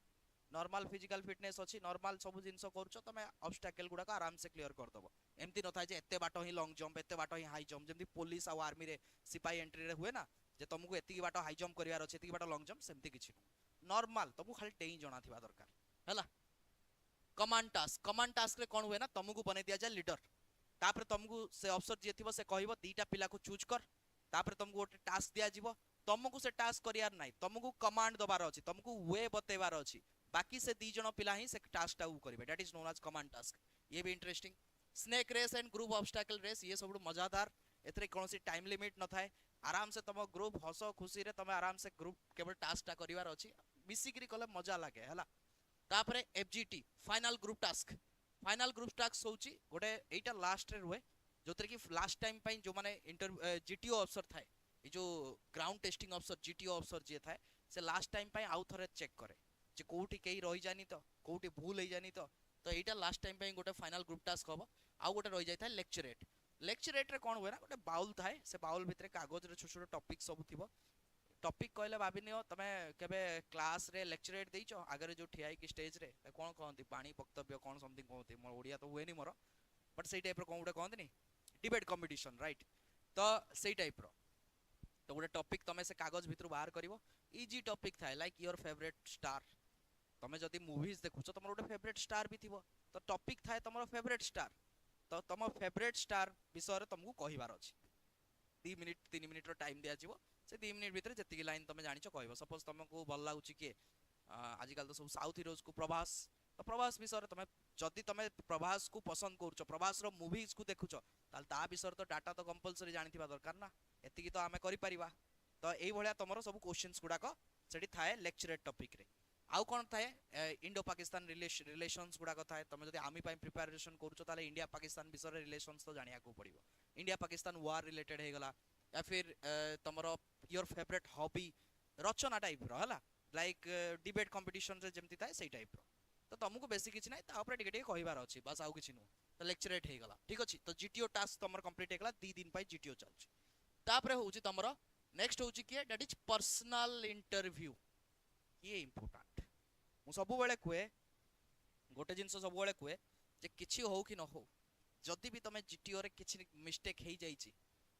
नॉर्मल फिजिकल फिटनेस अछि नॉर्मल सब जिंस करछो तमे ऑब्स्टैकल गुडा का आराम से क्लियर कर दबो एमति न थाय जे एते बाटो ही लॉन्ग जंप एते बाटो ही हाई जंप जेमति पुलिस आ आर्मी रे सिपाही एंट्री रे हुए ना जे तुमको एतिकी बाटो हाई जंप करिवार अछि एतिकी बाटो लॉन्ग जंप सेमति किछि नॉर्मल तुमको खाली टेई जणा थिबा दरकार हला कमांड टास्क रे कोन हुए ना तुमको बने दिया जाय लीडर तापर तुमको से अफसर जे थिबो से कहइबो दीटा पिला को चूज कर तापर तुमको गोटे टास्क दिया जिवो तुमको से टास्क करियार नाही तुमको कमांड दबार अछि तुमको वे बतेबार अछि बाकी से दी जण पिला ही से टास्क टा करिवे that is known as command task ये भी interesting snake race and group obstacle race ये सब मजादार एतरे कोनोसी टाइम लिमिट न थाए आराम से तुम ग्रुप हस खुशी रे तुम आराम से ग्रुप केवल टास्क टा करिवार अछि मिसिकरी कले मजा लागे हला तापरे एफजीटी फाइनल ग्रुप टास्क होची गोटे एटा लास्ट रे रुए जोतरे कि लास्ट टाइम पई जो माने जीटीओ अफसर थाए ए जो ग्राउंड टेस्टिंग अफसर जीटीओ अफसर जे थाए से लास्ट टाइम पई आउ थरे चेक करे जे कोठी केही रहि जानी तो कोठी भूल हे जानी तो एटा लास्ट टाइम पई गोटे फाइनल ग्रुप टास्क होबो आउ गोटे रहि जाय थाए लेक्चरेट रे कोन हुए ना गोटे बाउल थाए से बाउल भितरे कागज रे छोट छोट टॉपिक सब थिबो टॉपिक कहले भाबिनियो तमे केबे क्लास रे लेक्चरेट देइचो आगरे जो ठियाई की स्टेज रे कोन कहंती बाणी वक्तव्य कोन समथिंग कहंती मोर ओडिया तो हुए नी मोर बट सेई टाइप रो कोन उडे कहंती नी डिबेट कंपटीशन राइट तो सेई टाइप रो तो गोटे टॉपिक तमे से कागज भितरु बाहर करिवो इजी टॉपिक थाए लाइक योर फेवरेट स्टार तमे जदि मूवीज देखुछ तमर गोटे फेवरेट स्टार भी थिबो तो टॉपिक थाए तमर फेवरेट स्टार तो तम फेवरेट स्टार विषय रे तुमको कहिबार अछि 2 मिनिट 3 मिनिट रो टाइम दिया जिवो से 2 मिनिट भीतर जति लाइन तमे जानिछो कहबो सपोज तुमको भल लागुछि कि आजिकल तो सब साउथ हिरोज को प्रभास तो प्रभास विषय तुम जदि तुम प्रभास को पसंद करुच प्रभास रो मूवीज को देखुच ताल ता विषय तो डाटा तो कंपलसरी जानिथिबा दरकार ना एतिकी तो आमे करि परिबा तो एई भलिया तमरो सब क्वेश्चंस गुडा को सेठी थाए लेक्चरेट टॉपिक रे आउ कोन थाए इंडो पाकिस्तान रिलेशंस गुडा को थाए तुम जदि आर्मी पई प्रिपरेशन करुच ताले इंडिया पाकिस्तान विषय रे रिलेशंस तो जानिया को पड़िबो इंडिया पाकिस्तान वार रिलेटेड हे गला या फिर तमरो योर फेवरेट हॉबी रचना टाइप रो हला लाइक डिबेट कंपटीशन रे जेमति थाए सेई टाइप रो तो तुमको बेसी किछि नै ता ऊपर टिके टिके कहिबार अछि बस आउ किछि नु तो लेक्चरेट हे गला ठीक अछि तो जीटीओ टास्क तमर कंप्लीट हे गला 2 दिन पई जीटीओ चलछि तापरे होउछि तमरो नेक्स्ट होउछि कि दैट इज पर्सनल इंटरव्यू ये इंपोर्टेंट मु सब बेले कुए गोटे जिंस सब बेले कुए जे किछि हो कि न हो जदि भी तमे जीटीओ रे किछि मिस्टेक हे जाइछि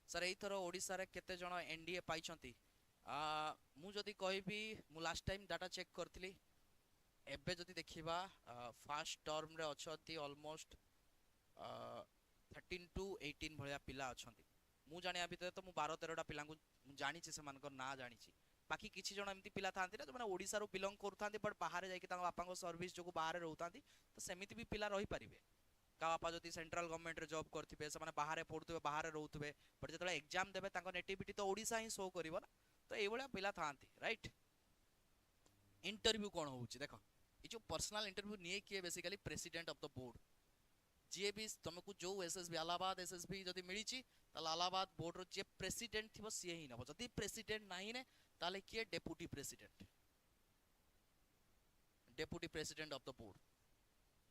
सर एई थरो ओडिसा रे केते जण एनडीए पाइछंती मु जदि कहबी मु लास्ट टाइम डाटा चेक करथिली एबे जदि देखिबा फर्स्ट टर्म रे अछंती ऑलमोस्ट 13 टू 18 भलिया पिला अछंती मु जानिया भितर तो मु 12 13 टा पिला मु जानि छि से मानकर ना जानि छि बाकी किछि जण एमती पिला थांती ना जो माने ओडिसा रो बिलोंग करथांती बट बाहर जाई कि तांग बापा को सर्विस जो बाहर रहउतांती तो सेमिति भी पिला रही परिबे का बापा जदि सेंट्रल गवर्नमेंट रे जॉब करथिबे से माने बाहर पढुथबे बाहर रहउथबे बट जतले एग्जाम देबे तांग नेटिविटी तो ओडिसा ही शो करिवो ना तो एई भलिया पिला थांती राइट इंटरव्यू कोन होउची देखो ये जो पर्सनल इंटरव्यू नहीं किए basically president of the board जे भी तुमको जो एसएसबी इलाहाबाद एसएसबी जदि मिली छि ताला इलाहाबाद बोर्ड रो जे प्रेसिडेंट थिबो से ही नबो जदि प्रेसिडेंट नाही ने ताले किए deputy president of the board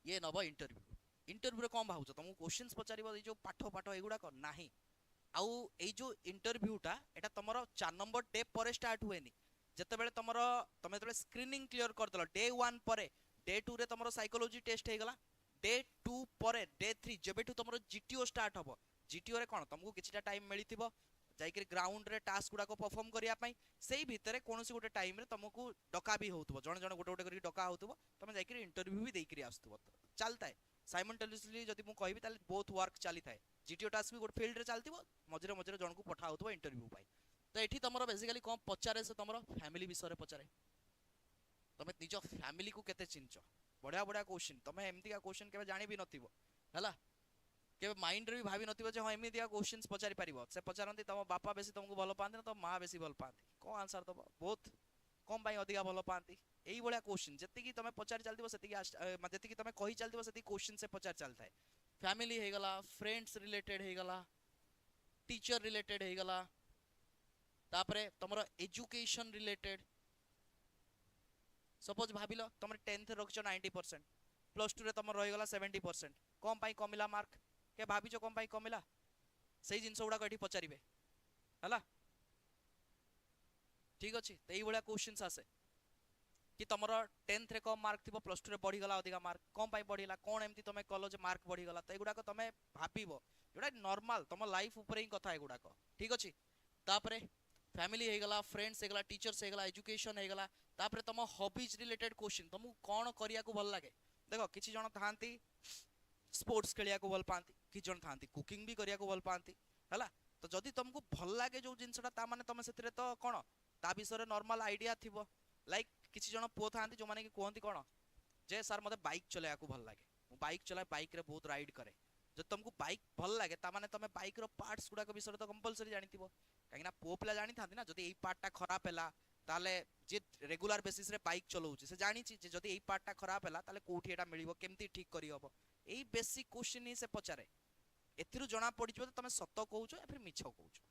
ये नबो इंटरव्यू रे कोन भाउछ तुमको क्वेश्चंस पचारिबो ए जो पाठ एगुडा को नाही आउ ए जो इंटरव्यूटा एटा तमरो 4 नंबर डे पर स्टार्ट हुएनी जते बेले तमरो तमे तबे स्क्रीनिंग क्लियर कर दलो डे 1 परे डे 2 रे तमरो साइकोलॉजी टेस्ट हे गला डे 2 परे डे 3 जेबेठु तमरो जीटीओ स्टार्ट हबो जीटीओ रे कोन तुमको किछटा टाइम मिलिथिबो जाइकरी ग्राउंड रे टास्क गुडा को परफॉर्म करिया पई सेही भितरे कोनोसी गोटे टाइम रे तुमको डका भी होउतबो जण जण गोटे गोटे करी डका होउतबो तमे जाइकरी इंटरव्यू भी देइकरी आस्तबो चलता है साइमल्टेनियसली जदि मु कहबी ताले बोथ वर्क चली थाए जीटीओ टास्क भी गोटे फील्ड रे चलतिबो मझरे मझरे जण को पठा होउतबो इंटरव्यू पई तो एठी तमरो बेसिकली कोन पचारे से तमरो फैमिली विषय रे पचारे तमे निजो फैमिली को केते चिंचो बढ़िया बढ़िया क्वेश्चन तमे एमती का क्वेश्चन केबे जानि भी नथिबो हला केबे माइंड रे भी भाभी नथिबो जे हां एमती का क्वेश्चंस पचारि परिबो से पचारंती तम बापा बेसी तुमको भलो पांती ना तो मां बेसी भल पांती को आंसर दबो बोथ कम बाई अधिका भलो पांती एई बळिया क्वेश्चन जति की तमे पचारि चलतिबो सेति की जति की तमे कहि चलतिबो सेति क्वेश्चन से पचारि चलता है फैमिली हे गला फ्रेंड्स रिलेटेड हे गला टीचर रिलेटेड हे गला तापरे तमरो एजुकेशन रिलेटेड सपोज भाबिलो तमरे 10th रखछो 90% प्लस 2 रे तमर रहि गला 70% कम पाई कमिला मार्क के भाबिचो कम पाई कमिला सही जिंस उडा कठी पचारिबे हला ठीक अछि त एई बळिया क्वेश्चंस आसे कि तमरो 10th रे कम मार्क थिबो प्लस 2 रे बढ़ी गला अधिका मार्क कम पाई बढ़िला कोन एमती तमे कॉलेज मार्क बढ़ी गला त एगुडा को तमे भाबिबो एडा नॉर्मल तम लाइफ ऊपर ही कथा एगुडा को ठीक अछि तापरे फैमिली हे गला फ्रेंड्स हे गला टीचर्स हे गला एजुकेशन हे गला तापरे तम हॉबीज रिलेटेड क्वेश्चन तुमको कोन करिया को भल लागे देखो किछि जण थांती स्पोर्ट्स खेलिया को भल पांती कि जण थांती कुकिंग भी करिया को भल पांती हला तो जदी तुमको भल लागे जो जिंसटा ता माने तमे सेतिरे तो कोन ता विषय रे नॉर्मल आईडिया थिबो लाइक किछि जण पो थांती जो माने कि कोहंती कोन जे सर मते बाइक चलाया को भल लागे मु बाइक चलाए बाइक रे बहुत राइड करे जो तुमको बाइक भल लागे ता माने तमे बाइक रो पार्ट्स गुडा को विषय तो कंपलसरी जानिथिबो काइना पो पिला जानि थांती ना जदी एई पार्टटा खराब हैला ताले जे रेगुलर बेसिस रे बाइक चलाउची से जानि छी जे जदी एई पार्टटा खराब हैला ताले कोठी एटा मिलिबो केमती ठीक करी हबो एई बेसिक क्वेश्चन ही से पचारे एथिरु जणा पड़ी जो तमे सत्य कहउछो या फिर मिछ कहउछो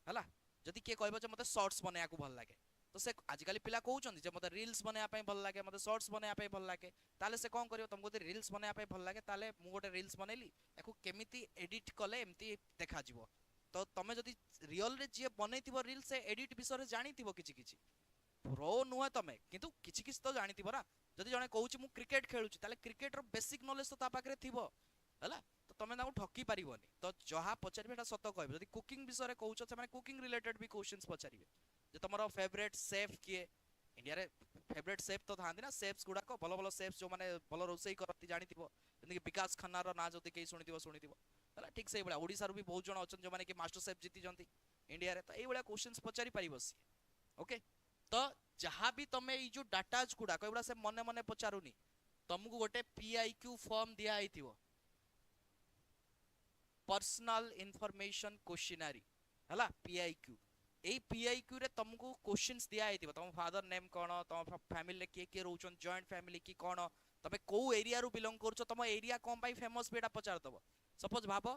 हला जदी के कहबो जे मते शॉर्ट्स बनाया को भल लागे तो से आजिकली पिला कहउछन जे मते रील्स बनाया पई भल लागे मते शॉर्ट्स बनाया पई भल लागे ताले से कोन करियो तुमको जदी रील्स बनाया पई भल लागे ताले मु गोटे रील्स बनैली एको केमिति एडिट कले एमती देखा जिवो तो तमे जदी रियल रे जे बनैतिबो रील से एडिट विषय रे जानितिबो किछि किछि प्रो नुह तमे किंतु किछि किछि तो जानितिबो ना जदी जने कहउछि मु क्रिकेट खेलुछि ताले क्रिकेट रो बेसिक नॉलेज तो ता पाकरे थिबो हला तो तमे ताको ठकी परिबोनी तो जहा पचारिबे एटा सत कहबे जदी कुकिंग विषय रे कहउछ से माने कुकिंग रिलेटेड भी क्वेश्चंस पचारिबे जे तमरो फेवरेट शेफ किए इंडिया रे फेवरेट सेफ तो थांती ना सेफ्स गुड़ाक भल भल सेफ्स जो माने भल रोसई करती जानिथिबो जेंति कि विकास खन्ना रो ना जति के सुनिथिबो हला ठीक से बळा ओडिसा रो भी बहुत जण अछन जो माने कि मास्टर सेफ जीति जंती इंडिया रे तो एई बळा क्वेश्चंस पचारि परिबो सी ओके तो जहां भी तमे ई जो डाटाज गुड़ाक एबळा से मने मने पचारुनी तुमको गोटे पीआईक्यू फॉर्म दिया आइथिबो पर्सनल इंफॉर्मेशन क्वेश्चनरी हला पीआईक्यू ए पीआईक्यू रे तुमको क्वेश्चंस दिया आइथिबो तुम फादर नेम कोन तुम फैमिली रे के रहउछन जॉइंट फैमिली की कोन तमे को एरिया रो बिलोंग करछो तुम एरिया कोन पाई फेमस बेटा पचार दबो सपोज भाबो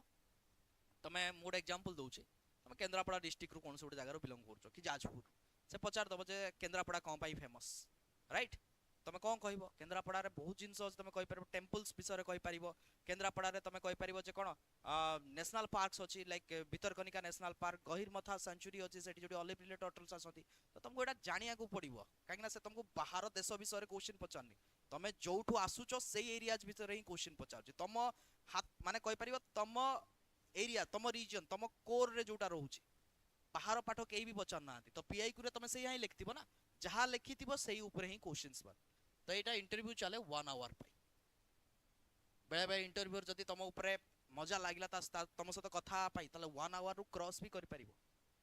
तमे मोड एग्जांपल दउछे तमे केंद्रापड़ा डिस्ट्रिक्ट रो कोन से जगह रो बिलोंग करछो कि जाजपुर से पचार दबो जे केंद्रापड़ा कोन पाई फेमस राइट तमे कोन कहइबो केंद्रापड़ा रे बहुत जिंस अछि तमे कहि परबो टेंपल्स विषय रे कहि परिबो केंद्रापड़ा रे तमे कहि परिबो जे कोन नेशनल पार्क्स अछि like Bhitarkanika national park Gahirmatha sanctuary अछि सेठी जोटी ऑलिव रिलेटेड टर्टल्स आसंती तो तुमको एटा जानिया को पड़िबो काकि ना से तुमको बाहर देश विषय रे क्वेश्चन पचारनी तमे जोठू आसुचो सेई एरियाज विषय रे ही क्वेश्चन पचारछि तम हाथ माने कहि परिबो तम एरिया तम रीजन तम कोर रे जोटा रहउछि बाहर पाठ केही भी पचार नांती तो पीआईक्यू रे तमे सेही ही लिखथिबो ना जहां लिखिथिबो सेही ऊपर ही क्वेश्चंस बन तो एटा इंटरव्यू चले 1 आवर पाई बेले बेले इंटरव्यूर जदि तुम ऊपर मजा लागिला तुम सहित कथा पाई ताले 1 आवर रु क्रॉस भी करि परिबो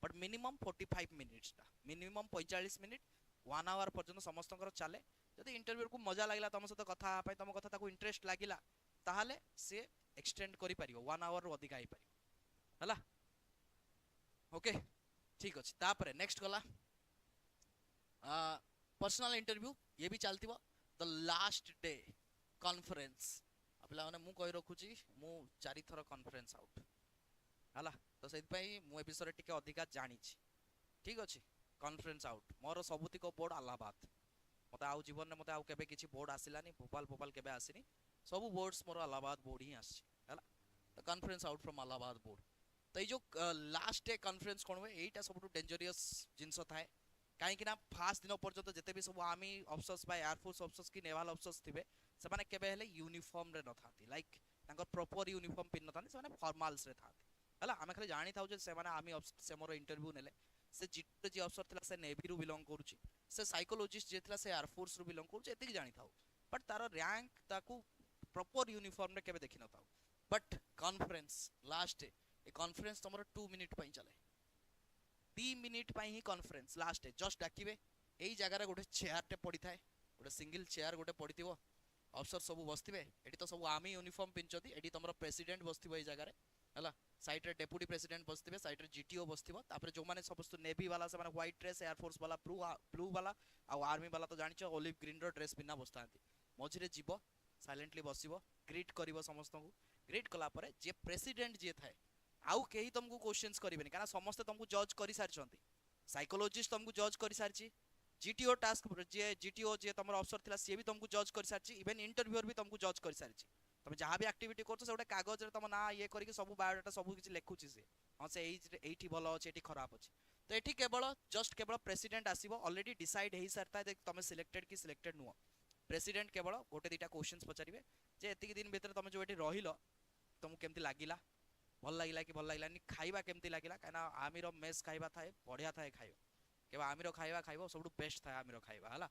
बट मिनिमम 45 मिनिट्स ता मिनिमम 45 मिनिट 1 आवर पर्यंत समस्तकर चले जदि इंटरव्यू को मजा लागिला तुम सहित कथा पाई तुम कथा ताको इंटरेस्ट लागिला ताहाले से एक्सटेंड करि परिबो 1 आवर रु अधिक आइ परिबो हला ओके ठीक अछि तापरे नेक्स्ट गला पर्सनल इंटरव्यू ये भी चलतिबो द लास्ट डे कॉन्फ्रेंस अपला माने मु कहि रखुची मु 4 थर कॉन्फ्रेंस आउट हला तो सेति पई मु ए विषय टिके अधिका जानि छी ठीक अछि कॉन्फ्रेंस आउट मोर सबुतिक बोर्ड इलाहाबाद मते आउ जीवन ने मते आउ केबे किछि बोर्ड आसिलानी भोपाल केबे आसिनी सब बोर्ड्स मोर इलाहाबाद बोर्ड ही आसी हला तो conference out from Allahabad board तो ये जो लास्ट डे कॉन्फ्रेंस कोन हुए एटा सबटु डेंजरियस जिंस थाए कहीं ना फास्ट दिन पर्यंत जिते भी सब आर्मी अफसर्स बा एयरफोर्स अफसर्स की नेवाल अफसर्स थिबे से माने केबे हेले यूनिफॉर्म रे न थाती लाइक तांकर प्रॉपर यूनिफॉर्म पिन न थाती से माने फॉर्मल्स रे थाती हला हमें खाली जानि थाउ जे से माने आर्मी अफसर से मोर इंटरव्यू नेले से जिते जे अफसर थिला से नेवी रु बिलोंग करूची से साइकोलॉजिस्ट जे थिला से एयरफोर्स रु बिलोंग करूची एतिक जानि थाउ बट तार रैंक ताकू प्रॉपर यूनिफॉर्म रे केबे देखि न थाउ बट कॉन्फ्रेंस लास्ट ए कॉन्फ्रेंस तमरो 2 मिनिट पई चले 3 मिनिट पई ही कॉन्फ्रेंस लास्ट है जस्ट डाकिबे एई जगह रे गोटे चेयर टे पड़ी थाए गोटे सिंगल चेयर गोटे पड़ीथिबो अफसर सब बसथिबे एटी तो सब आर्मी यूनिफॉर्म पिनचती एटी तमरो प्रेसिडेंट बसथिबो एई जगह रे हला साइड रे डेप्यूटी प्रेसिडेंट बसथिबे साइड रे जीटीओ बसथिबो तापर जो माने समस्त नेवी वाला से माने व्हाइट ड्रेस एयरफोर्स वाला ब्लू वाला आ आर्मी वाला तो जानिचो ओलिव ग्रीन रो ड्रेस पिना बसतांती मझिरे जीवो साइलेंटली बसिबो ग्रीट करिवो समस्त को ग्रीट कला परे जे प्रेसिडेंट जे थाए आउ केही तुमको क्वेश्चंस करिवेनी काना समस्त तुमको जज करि सारछंती साइकोलॉजिस्ट तुमको जज करि सारछि जीटीओ टास्क जे जीटीओ जे तमरो अफसर थिला से भी तुमको जज करि सारछि इवन इंटरव्यूअर भी तुमको जज करि सारछि तुम जहां भी एक्टिविटी करछो से गोटे कागज रे तुम ना ये करिके सब बायोडाटा सब किछि लेखुछि से हां से एठी भलो अछि एठी खराब अछि तो एठी केवल जस्ट केवल प्रेसिडेंट आसीबो ऑलरेडी डिसाइड हेई सरता जे तुम सिलेक्टेड की सिलेक्टेड नुओ प्रेसिडेंट केवल गोटे दिटा क्वेश्चंस पचारिबे जे एतिकी दिन भीतर तुम जो एठी रहिलो तुमको केमति लागिला भल लागिला कि भल लागिलानी खाइबा केमति लागिला काना आमिर मेस खाइबा थाए बढ़िया थाए खाइबा केबा आमिर खाइबा खाइबो सबटु बेस्ट थाए आमिर खाइबा हला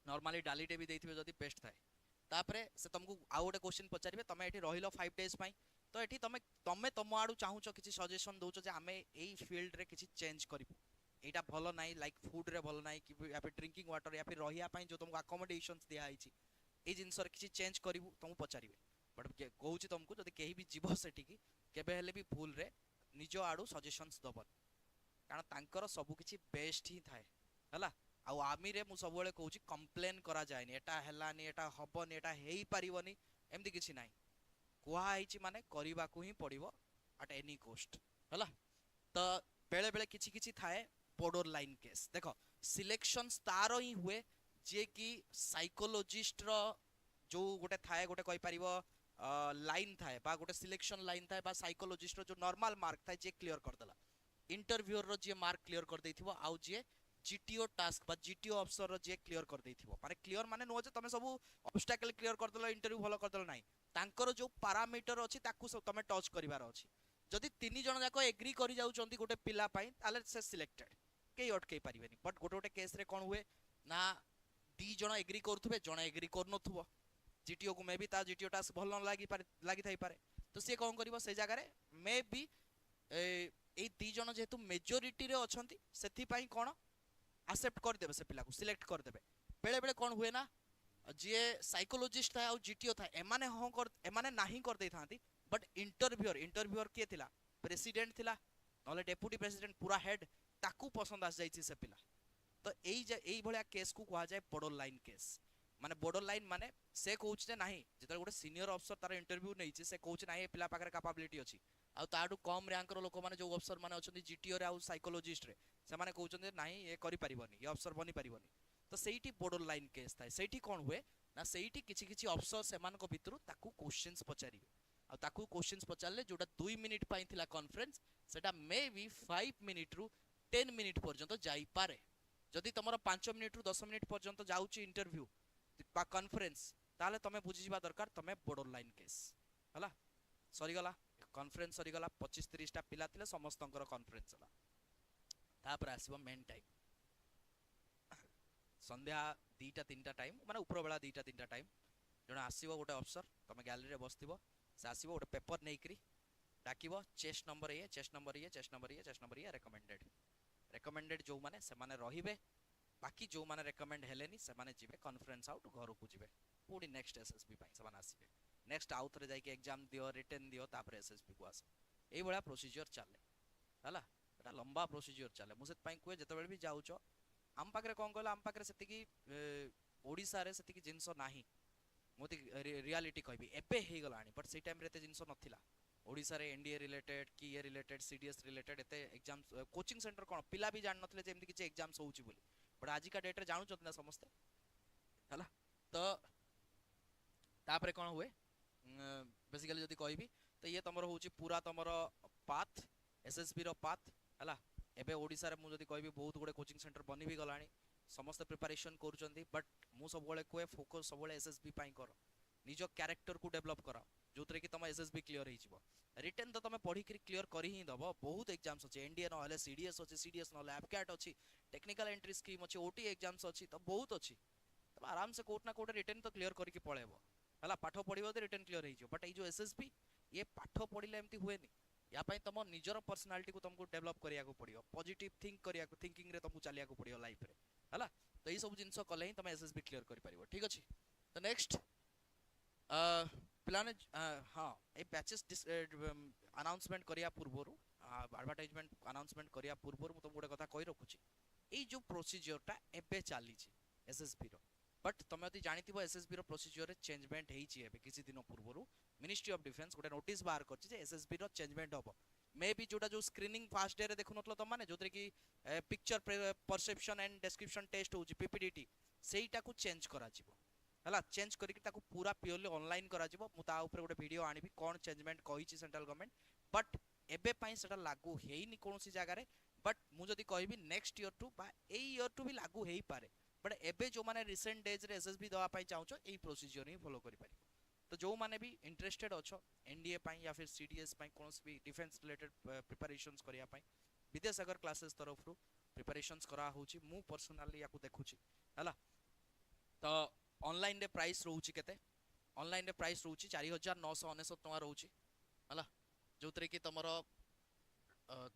नॉर्मली डाली टे भी देथिबे जदी बेस्ट थाए तापरे से तुमको आउ गोटे क्वेश्चन पचारिबे तमे एठी रहिलो 5 डेज पई तो एठी तमे तम आडू चाहूचो किछि सजेशन दोचो जे आमे एई फील्ड रे किछि चेंज करिबो एटा भलो नाइ लाइक फूड रे भलो नाइ कि या फिर ड्रिंकिंग वाटर या फिर रहिया पई जो तुमको अकोमोडेशंस दिया आइछि ए जिंस रे किछि चेंज करिवो तुमको पचारिबे बट कहूची तुमको जदी केही भी जीव सेठी की केबे हेले भी भूल रे निज आडू सजेशंस दबन कारण तांकर सब किछि बेस्ट ही थाए हला आ आर्मी रे मु सब बेले कहूची कंप्लेन करा जायनी एटा हेलानी एटा हबनी एटा हेई परिवनी एमदी किछि नाही कुहा आइछि माने करिबा को ही पड़िबो एट एनी कॉस्ट हला तो बेले बेले किछि किछि थाए बॉर्डर लाइन केस देखो सिलेक्शंस तारो ही हुए जे कि साइकोलॉजिस्ट रो जो गोटे थाए गोटे कहि परिबो लाइन थाए बा गोटे सिलेक्शन लाइन थाए बा साइकोलॉजिस्ट रो जो नॉर्मल मार्क थाए जे क्लियर कर देला इंटरव्यूअर रो जे मार्क क्लियर कर देथिबो आउ जे जीटीओ टास्क बा जीटीओ अफसर रो जे क्लियर कर देथिबो माने क्लियर माने नो जे तमे सब ऑब्स्टेकल क्लियर कर देला इंटरव्यू भलो कर देला नाही तांकर जो पैरामीटर अछि ताकू सब तमे टच करिवार अछि जदि तीन जण जाको एग्री करि जाउ चंती गोटे पिला पई ताले से सिलेक्टेड के अटकै परिबेनी बट गोटे गोटे केस रे कोन हुए ना दी जण एग्री करुथुबे जण एग्री करनथुबो जीटीओ को मे बी ता जीटीओ टा भल न लागि थाई पारे तो से कोन करबो से जगह रे मे बी ए दी जण जेतु मेजॉरिटी रे अछंती सेथि पई कोन एक्सेप्ट कर देबे से पिला को सिलेक्ट कर देबे बेले बेले कोन हुए ना जे साइकोलॉजिस्ट था जीटीओ था एमाने हो कर एमाने नाही कर दे थांती बट इंटरव्यूअर के थिला प्रेसिडेंट थिला नले डेप्यूटी प्रेसिडेंट पूरा हेड ताकू पसंद आस जाईची से पिला तो एई भलिया केस को कहा जाए बॉर्डर लाइन केस माने बॉर्डर लाइन माने से कहउछ जे नाही जेतर गोटे सीनियर अफसर तार इंटरव्यू नैची से कहउछ नाही पिला पाकर कैपेबिलिटी अछि आ ताडू कम रैंक रो लोक माने जो अफसर माने अछंती जीटीओ रे आ साइकोलॉजिस्ट रे से माने कहउछन जे नाही ए करि परिबनी ये अफसर बनी परिबनी तो सेठी बॉर्डर लाइन केस थाए सेठी कोन हुए ना सेठी किछि किछि अफसर सेमान को भितरु ताकू क्वेश्चंस पचारिबे आ ताकू क्वेश्चंस पचारले जोटा 2 मिनिट पई थिला कॉन्फ्रेंस सेटा मे बी 5 मिनिट रु 10 मिनिट पर्यंत जाई पारे जदि तमरो 5 मिनिट रु 10 मिनिट पर्यंत जाउची इंटरव्यू बा कॉन्फ्रेंस ताले तमे बुझी जिबा दरकार तमे बॉर्डर लाइन केस हला सरी गला कॉन्फ्रेंस सरी गला 25 30 टा पिला थिले समस्तंकर कॉन्फ्रेंस हला तापर आसीबो मेन टाइम संध्या 2टा 3टा टाइम माने ऊपर बेला 2टा 3टा टाइम जणा आसीबो गोटे अफसर तमे गैलरी रे बसथिबो से आसीबो गोटे पेपर नेइकरी डाकिबो चेस्ट नंबर ये चेस्ट नंबर ये चेस्ट नंबर ये चेस्ट नंबर ये रेकमेंडेड जो माने से माने रहिबे बाकी जो माने रेकमेंड हेलेनी से माने जिवे कॉन्फ्रेंस आउट घर को जिवे पूरी नेक्स्ट एसएसबी पाई से माने आसीबे नेक्स्ट आउट रे जाई के एग्जाम दियो रिटन दियो तापर एसएसबी को आसे एई बळा प्रोसीजर चले हला एटा लंबा प्रोसीजर चले मु सेत पाई कोए जते बेले भी जाउचो आम पाखरे कोन कहला आम पाखरे सेति की ओडिसा रे सेति की जिंसो नाही मोती रियलिटी कहबी एबे हे गलानी बट से टाइम रे ते जिंसो नथिला ओडिसा रे एनडीए रिलेटेड की ए रिलेटेड सीडीएस रिलेटेड एते एग्जाम कोचिंग सेंटर कोन पिला भी जान नथले जे एमति किछ एग्जाम्स होउची बोली बट आज का डेट रे जानू छथि ना समस्त हला तो तापरे कोन हुए बेसिकली जदी कहबी तो ये तमरो होउची पूरा तमरो पाथ एसएसबी रो पाथ हला एबे ओडिसा रे मु जदी कहबी बहुत गुडे कोचिंग सेंटर बनी भी गलानी समस्त प्रिपरेशन करूचंती बट मु सब बेले कोए फोकस सब बेले एसएसबी पाई करो निजो कैरेक्टर को डेवलप करा जोतरे कि तम एसएसबी क्लियर हे जिवो रिटन तो तमे पढी के क्लियर करी ही दबो बहुत एग्जाम्स अछि एनडीए न हले सीडीएस अछि सीडीएस न लैबकैट अछि टेक्निकल एंट्री स्कीम अछि ओटी एग्जाम्स अछि तो बहुत अछि तब आराम से कोट ना कोट रिटन तो क्लियर करी के पळेबो हला पाठ पढिबो तो रिटन क्लियर हे जिवो बट ए जो एसएसबी ये पाठ पढिले एमती हुएनी या पई तम निजर पर्सनालिटी को तुमको डेवलप करिया को पड़ियो पॉजिटिव थिंक करिया को थिंकिंग रे तुमको चलिया को पड़ियो लाइफ रे हला तो ई सब जिंस कले ही तमे एसएसबी क्लियर करि परिबो ठीक अछि तो नेक्स्ट प्लान हां ए बैचेस अनाउंसमेंट करिया पूर्वरु एडवर्टाइजमेंट अनाउंसमेंट करिया पूर्वरु म तुम गोटे कथा कहि रखुची ए जो प्रोसीजर टा एबे चाली छी एसएसबी रो बट तमे यदि जानिथिबो एसएसबी रो प्रोसीजर रे चेंजमेंट हेई छी एबे किछि दिन पूर्वरु मिनिस्ट्री ऑफ डिफेंस गोटे नोटिस बाहर करछि जे एसएसबी रो चेंजमेंट होबो मे बी जोटा जो स्क्रीनिंग फास्ट डे रे देखु नतलो त माने जोतरे की picture perception and description test होची पीपीडीटी सेईटा को चेंज करा जिवो हला चेंज करी ताको पूरा प्योरली ऑनलाइन करा जिवो मु ता ऊपर गोटे वीडियो आनिबी कोन चेंजमेंट कहिछि सेंट्रल गवर्नमेंट बट एबे पई सेटा लागू हेइनी कोनोसी जगह रे बट मु जदी कहबी नेक्स्ट ईयर टू बा ए ईयर टू भी लागू हेई पारे बट एबे जो माने रिसेंट डेज रे एसएसबी दवा पई चाहूचो एई प्रोसीजर ही फॉलो करि पारि तो जो माने भी इंटरेस्टेड अछो एनडीए पई या फिर सीडीएस पई कोनोसी भी डिफेंस रिलेटेड प्रिपरेशंस करिया पई विद्यासागर क्लासेस तरफ रु प्रिपरेशंस करा होची मु पर्सनली याकू देखुची हला तो ऑनलाइन रे प्राइस रहउची केते ऑनलाइन रे प्राइस रहउची 4999 टका रहउची हला जोतरे कि तमरो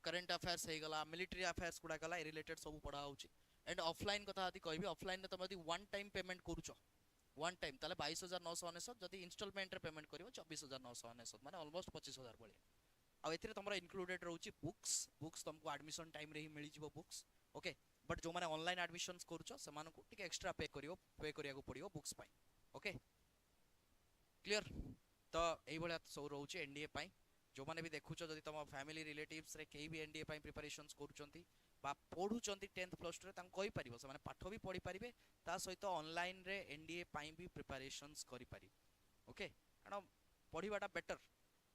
करंट अफेयर्स हे गला मिलिटरी अफेयर्स गुडा गला रिलेटेड सब पढा होची एंड ऑफलाइन कथा आदि कहबी ऑफलाइन रे तमे यदि वन टाइम पेमेंट करूचो वन टाइम ताले 22999 जदी इंस्टॉलमेंट रे पेमेंट करिवो 24999 माने ऑलमोस्ट 25000 बळे आ एथिरे तमरा इनक्लूडेड रहउची बुक्स तुमको एडमिशन टाइम रे ही मिली जिवो बुक्स ओके बट जो माने ऑनलाइन एडमिशंस करूचो से मानको टिके एक्स्ट्रा पे करिया को पड़ियो बुक्स पाई ओके क्लियर तो एई भलिया सब रहउची एनडीए पाई जो माने भी देखुचो जदी तम फैमिली रिलेटिव्स रे केई भी एनडीए पाई प्रिपरेशंस करूचंती बा पढुचंती 10th प्लस 2 रे तां कहि परिबो से माने पाठ भी पढी परिबे ता सहित ऑनलाइन रे एनडीए पाई भी प्रिपरेशंस करि पारि ओके कारण पढिबाटा बेटर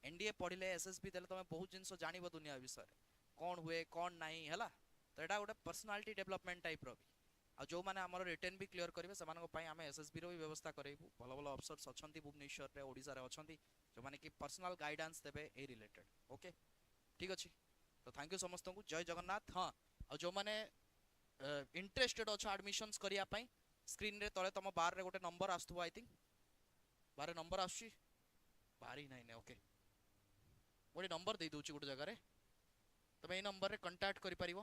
एनडीए पढिले एसएसबी देले तमे बहुत जिंस जानिबो दुनिया विषय कोन हुए कोन नाही हला तो एटा गोटे पर्सनालिटी डेवलपमेंट टाइप रो आ जो माने हमर रिटन भी क्लियर करिवे समान को पई हमें एसएसबी रो भी व्यवस्था करैबू भलो भलो अफसर्स अछंती भुवनेश्वर रे ओडिसा रे अछंती जो माने कि पर्सनल गाइडेंस देबे ए रिलेटेड ओके ठीक अछि तो थैंक यू समस्त को जय जगन्नाथ हां आ जो माने इंटरेस्टेड अछ एडमिशंस करिया पई स्क्रीन रे तले तुम बार रे गोटे नंबर आसुथबो आई थिंक बारे नंबर आसुची बारी नाही ने ओके गोटे नंबर दे दूची गोटे जगह रे तुम ए नंबर रे कांटेक्ट करि परिबो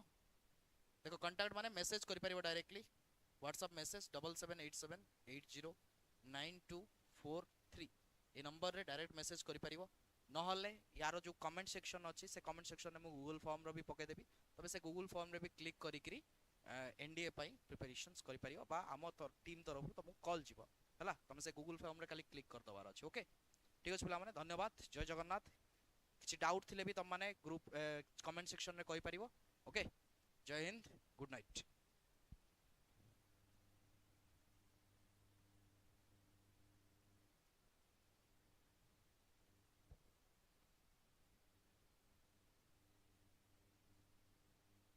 देखो कांटेक्ट माने मेसेज करि परिबो डायरेक्टली व्हाट्सएप मेसेज 7787809243 ए नंबर रे डायरेक्ट मेसेज करि परिबो नहले यार जो कमेंट सेक्शन अच्छी से कमेंट सेक्शन में गूगल फॉर्म रो भी पके देबी तबे से गूगल फॉर्म रे भी क्लिक करिकरी एनडीए पाई प्रिपरेशंस करि परिबो बा आम टीम तरफ तुमको कॉल जीवो हला तुम से गूगल फॉर्म रे खाली क्लिक कर दबार अछि ओके ठीक अछि पिला माने धन्यवाद जय जगन्नाथ किछि डाउट थिले भी तुम माने ग्रुप कमेंट सेक्शन रे कहि परिबो ओके जय हिंद गुड नाइट।